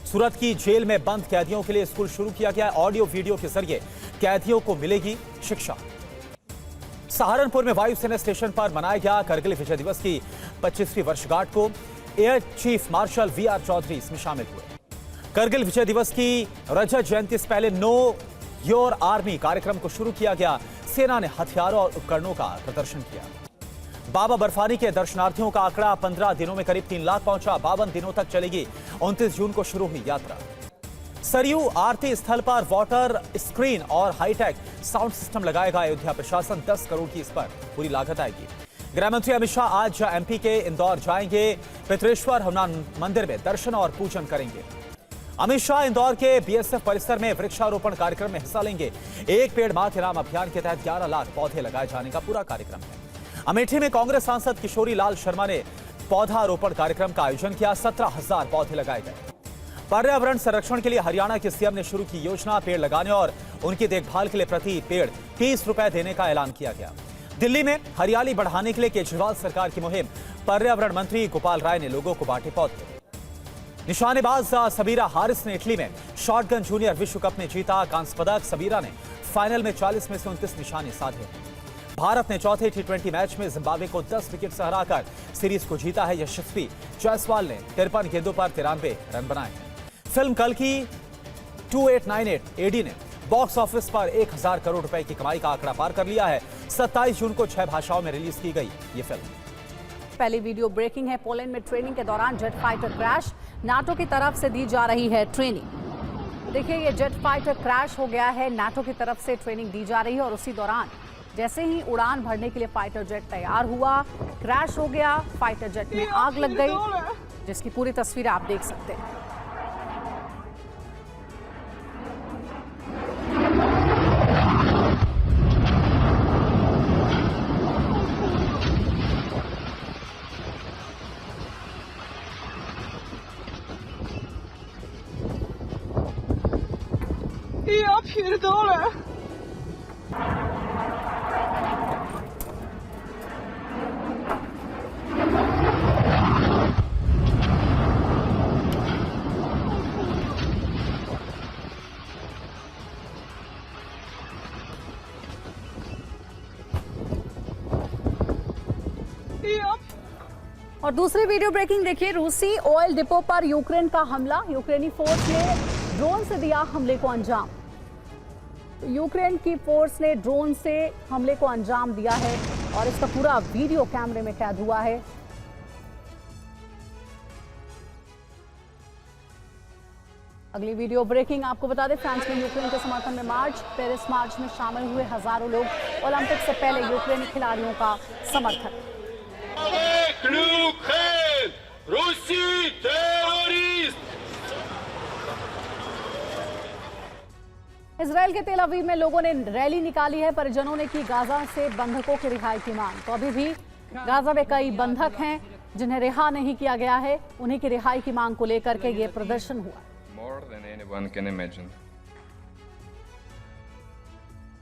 Speaker 3: सूरत की जेल में बंद कैदियों के लिए स्कूल शुरू किया गया। ऑडियो वीडियो के जरिए कैदियों को मिलेगी शिक्षा। सहारनपुर में वायुसेना स्टेशन पर मनाया गया करगिल विजय दिवस की 25वीं वर्षगांठ को। Air chief marshal VR Chaudhary इसमें शामिल हुए। करगिल विजय दिवस की रजत जयंती से पहले नो योर आर्मी कार्यक्रम को शुरू किया गया। सेना ने हथियारों और उपकरणों का प्रदर्शन किया। बाबा बर्फानी के दर्शनार्थियों का आंकड़ा 15 दिनों में करीब 3 लाख पहुंचा। 52 दिनों तक चलेगी। 29 जून को शुरू हुई यात्रा। सरयू आरती स्थल पर वाटर स्क्रीन और हाईटेक साउंड सिस्टम लगाएगा अयोध्या प्रशासन। 10 करोड़ की इस पर पूरी लागत आएगी। गृह मंत्री अमित शाह आज एमपी के इंदौर जाएंगे। पितरेश्वर हनुमान मंदिर में दर्शन और पूजन करेंगे। अमित शाह इंदौर के बीएसएफ परिसर में वृक्षारोपण कार्यक्रम में हिस्सा लेंगे। एक पेड़ मां के नाम अभियान के तहत 11 लाख पौधे लगाए जाने का पूरा कार्यक्रम है। अमेठी में कांग्रेस सांसद किशोरी लाल शर्मा ने पौधारोपण कार्यक्रम का आयोजन किया। 17,000 पौधे लगाए गए। पर्यावरण संरक्षण के लिए हरियाणा के सीएम ने शुरू की योजना। पेड़ लगाने और उनकी देखभाल के लिए प्रति पेड़ 30 रुपए देने का ऐलान किया गया। दिल्ली में हरियाली बढ़ाने के लिए केजरीवाल सरकार की मुहिम। पर्यावरण मंत्री गोपाल राय ने लोगों को बांटे पौधे। निशानेबाज सबीरा हारिस ने इटली में शॉटगन जूनियर विश्व कप में जीता कांस्य पदक। सबीरा ने फाइनल में 40 में से 29 निशाने साधे। भारत ने चौथे T20 मैच में जिम्बाब्वे को 10 विकेट से हराकर सीरीज को जीता है। यशस्वी जायसवाल ने 53 गेंदों पर 93 रन बनाए हैं। फिल्म कल की 2898 एडी ने बॉक्स ऑफिस पर 1000 करोड़ रुपए की कमाई का आंकड़ा पार कर लिया है। 27 जून को 6 भाषाओं में रिलीज की गई ये फिल्म।
Speaker 1: पहली वीडियो ब्रेकिंग है। पोलैंड में ट्रेनिंग के दौरान जेट फाइटर क्रैश। नाटो की तरफ से दी जा रही है ट्रेनिंग। देखिए ये जेट फाइटर क्रैश हो गया है। नाटो की तरफ से ट्रेनिंग दी जा रही है और उसी दौरान जैसे ही उड़ान भरने के लिए फाइटर जेट तैयार हुआ, क्रैश हो गया। फाइटर जेट में आग लग गई, जिसकी पूरी तस्वीर आप देख सकते हैं। और दूसरी वीडियो ब्रेकिंग देखिए। रूसी ऑयल डिपो पर यूक्रेन का हमला। यूक्रेनी फोर्स ने ड्रोन से दिया हमले को अंजाम। यूक्रेन की फोर्स ने ड्रोन से हमले को अंजाम दिया है और इसका पूरा वीडियो कैमरे में कैद हुआ है। अगली वीडियो ब्रेकिंग आपको बता दें, फ्रांस में यूक्रेन के समर्थन में मार्च। पेरिस मार्च में शामिल हुए हजारों लोग। ओलंपिक से पहले यूक्रेनी खिलाड़ियों का समर्थन।
Speaker 10: रूसी टेररिस्ट।
Speaker 1: इजराइल के तेल अवीव में लोगों ने रैली निकाली है। परिजनों ने की गाजा से बंधकों की रिहाई की मांग। तो अभी भी गाजा में कई बंधक हैं जिन्हें रिहा नहीं किया गया है। उन्हीं की रिहाई की मांग को लेकर के ये प्रदर्शन हुआ।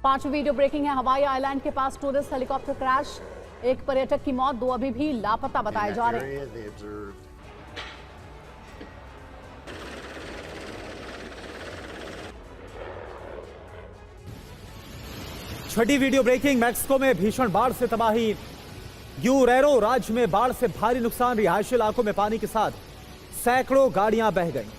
Speaker 1: पांचवी वीडियो ब्रेकिंग है। हवाई आइलैंड के पास टूरिस्ट हेलीकॉप्टर क्रैश। एक पर्यटक की मौत, 2 अभी भी लापता बताए जा रहे हैं।
Speaker 3: छठी वीडियो ब्रेकिंग। मैक्सिको में भीषण बाढ़ से तबाही। ग्यूरेरो राज्य में बाढ़ से भारी नुकसान। रिहायशी इलाकों में पानी के साथ सैकड़ों गाड़ियां बह गईं।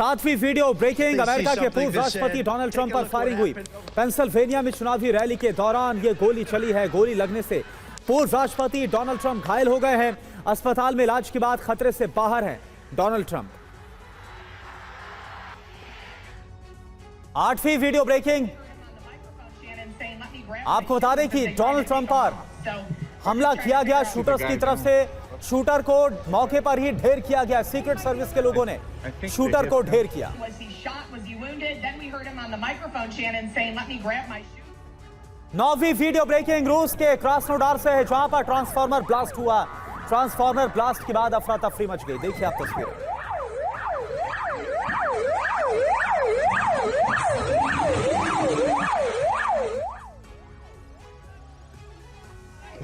Speaker 3: सातवीं वीडियो ब्रेकिंग, अमेरिका के पूर्व राष्ट्रपति डोनाल्ड ट्रंप पर फायरिंग हुई। पेंसिल्वेनिया में चुनावी रैली के दौरान ये गोली चली है। गोली लगने से पूर्व राष्ट्रपति डोनाल्ड ट्रंप घायल हो गए हैं। अस्पताल में इलाज के बाद खतरे से बाहर हैं डोनाल्ड ट्रंप। आठवीं वीडियो ब्रेकिंग, आपको बता दें कि डोनाल्ड ट्रंप पर हमला किया गया शूटर्स की तरफ से। शूटर को मौके पर ही ढेर किया गया। सीक्रेट सर्विस के लोगों ने शूटर को ढेर किया। नौवीं वीडियो ब्रेकिंग, रूस के क्रास्नोडार से है जहां पर ट्रांसफार्मर ब्लास्ट हुआ। ट्रांसफार्मर ब्लास्ट के बाद अफरा तफरी मच गई। देखिए आप तस्वीरें।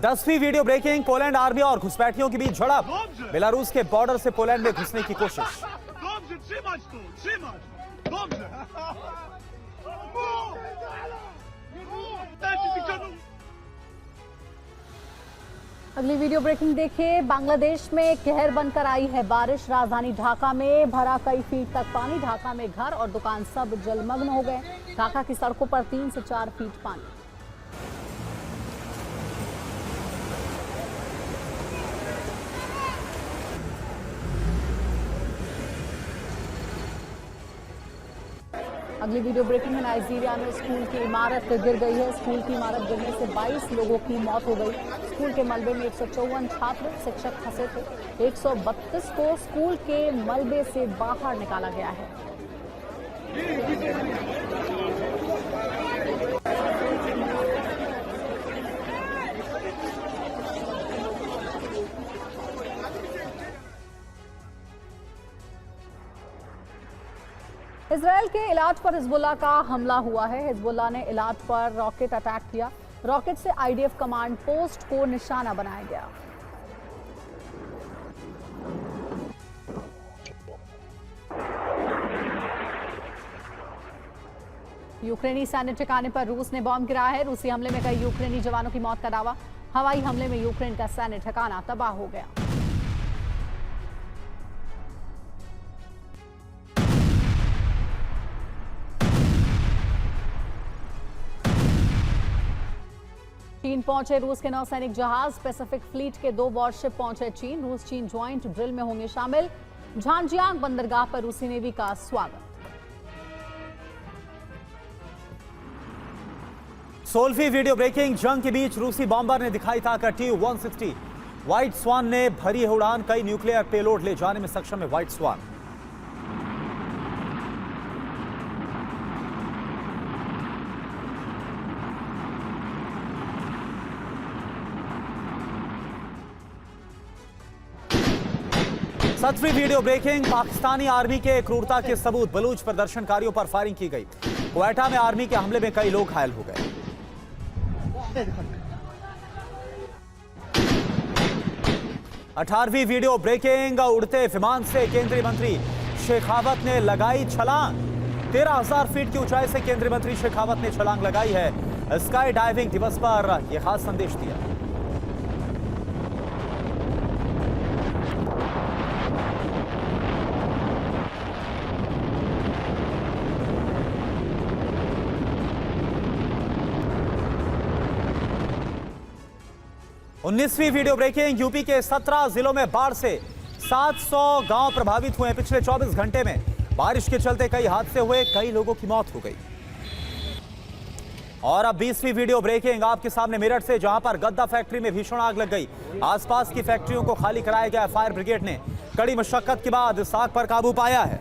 Speaker 3: 10वीं वीडियो ब्रेकिंग, पोलैंड आर्मी और घुसपैठियों के बीच झड़प। बेलारूस के बॉर्डर से पोलैंड में घुसने की कोशिश।
Speaker 1: अगली वीडियो ब्रेकिंग देखिए, बांग्लादेश में कहर बनकर आई है बारिश। राजधानी ढाका में भरा कई फीट तक पानी। ढाका में घर और दुकान सब जलमग्न हो गए। ढाका की सड़कों पर 3 से 4 फीट पानी। अगली वीडियो ब्रेकिंग है, नाइजीरिया में स्कूल की इमारत गिर गई है। स्कूल की इमारत गिरने से 22 लोगों की मौत हो गई। स्कूल के मलबे में 154 छात्र शिक्षक फंसे थे। 132 को स्कूल के मलबे से बाहर निकाला गया है। इजरायल के इलाज पर हिजबुल्लाह का हमला हुआ है। हिजबुल्लाह ने इलाज पर रॉकेट अटैक किया। रॉकेट से आईडीएफ कमांड पोस्ट को निशाना बनाया गया। यूक्रेनी सैन्य ठिकाने पर रूस ने बॉम्ब गिराया है। रूसी हमले में कई यूक्रेनी जवानों की मौत का दावा। हवाई हमले में यूक्रेन का सैन्य ठिकाना तबाह हो गया। चीन पहुंचे रूस के नौसैनिक जहाज। पैसिफिक फ्लीट के 2 वॉरशिप पहुंचे चीन। रूस चीन ज्वाइंट ड्रिल में होंगे शामिल। झांजियांग बंदरगाह पर रूसी नेवी का स्वागत।
Speaker 3: 16वीं वीडियो ब्रेकिंग, जंग के बीच रूसी बॉम्बर ने दिखाई ताकत। TU-160 व्हाइट स्वान ने भरी है उड़ान। कई न्यूक्लियर पेलोड ले जाने में सक्षम है व्हाइट स्वान। सत्रहवीं वीडियो ब्रेकिंग, पाकिस्तानी आर्मी के क्रूरता के सबूत। बलूच प्रदर्शनकारियों पर फायरिंग की गई। क्वेटा में आर्मी के हमले में कई लोग घायल हो गए। 18वीं वीडियो ब्रेकिंग, उड़ते विमान से केंद्रीय मंत्री शेखावत ने लगाई छलांग। 13,000 फीट की ऊंचाई से केंद्रीय मंत्री शेखावत ने छलांग लगाई है। स्काई डाइविंग दिवस पर यह खास संदेश दिया। उन्नीसवीं वीडियो ब्रेकिंग, यूपी के 17 जिलों में बाढ़ से 700 गांव प्रभावित हुए। पिछले 24 घंटे में बारिश के चलते कई हादसे हुए, कई लोगों की मौत हो गई। और अब 20वीं वीडियो ब्रेकिंग आपके सामने मेरठ से, जहां पर गद्दा फैक्ट्री में भीषण आग लग गई। आसपास की फैक्ट्रियों को खाली कराया गया। फायर ब्रिगेड ने कड़ी मशक्कत के बाद इस आग पर काबू पाया है।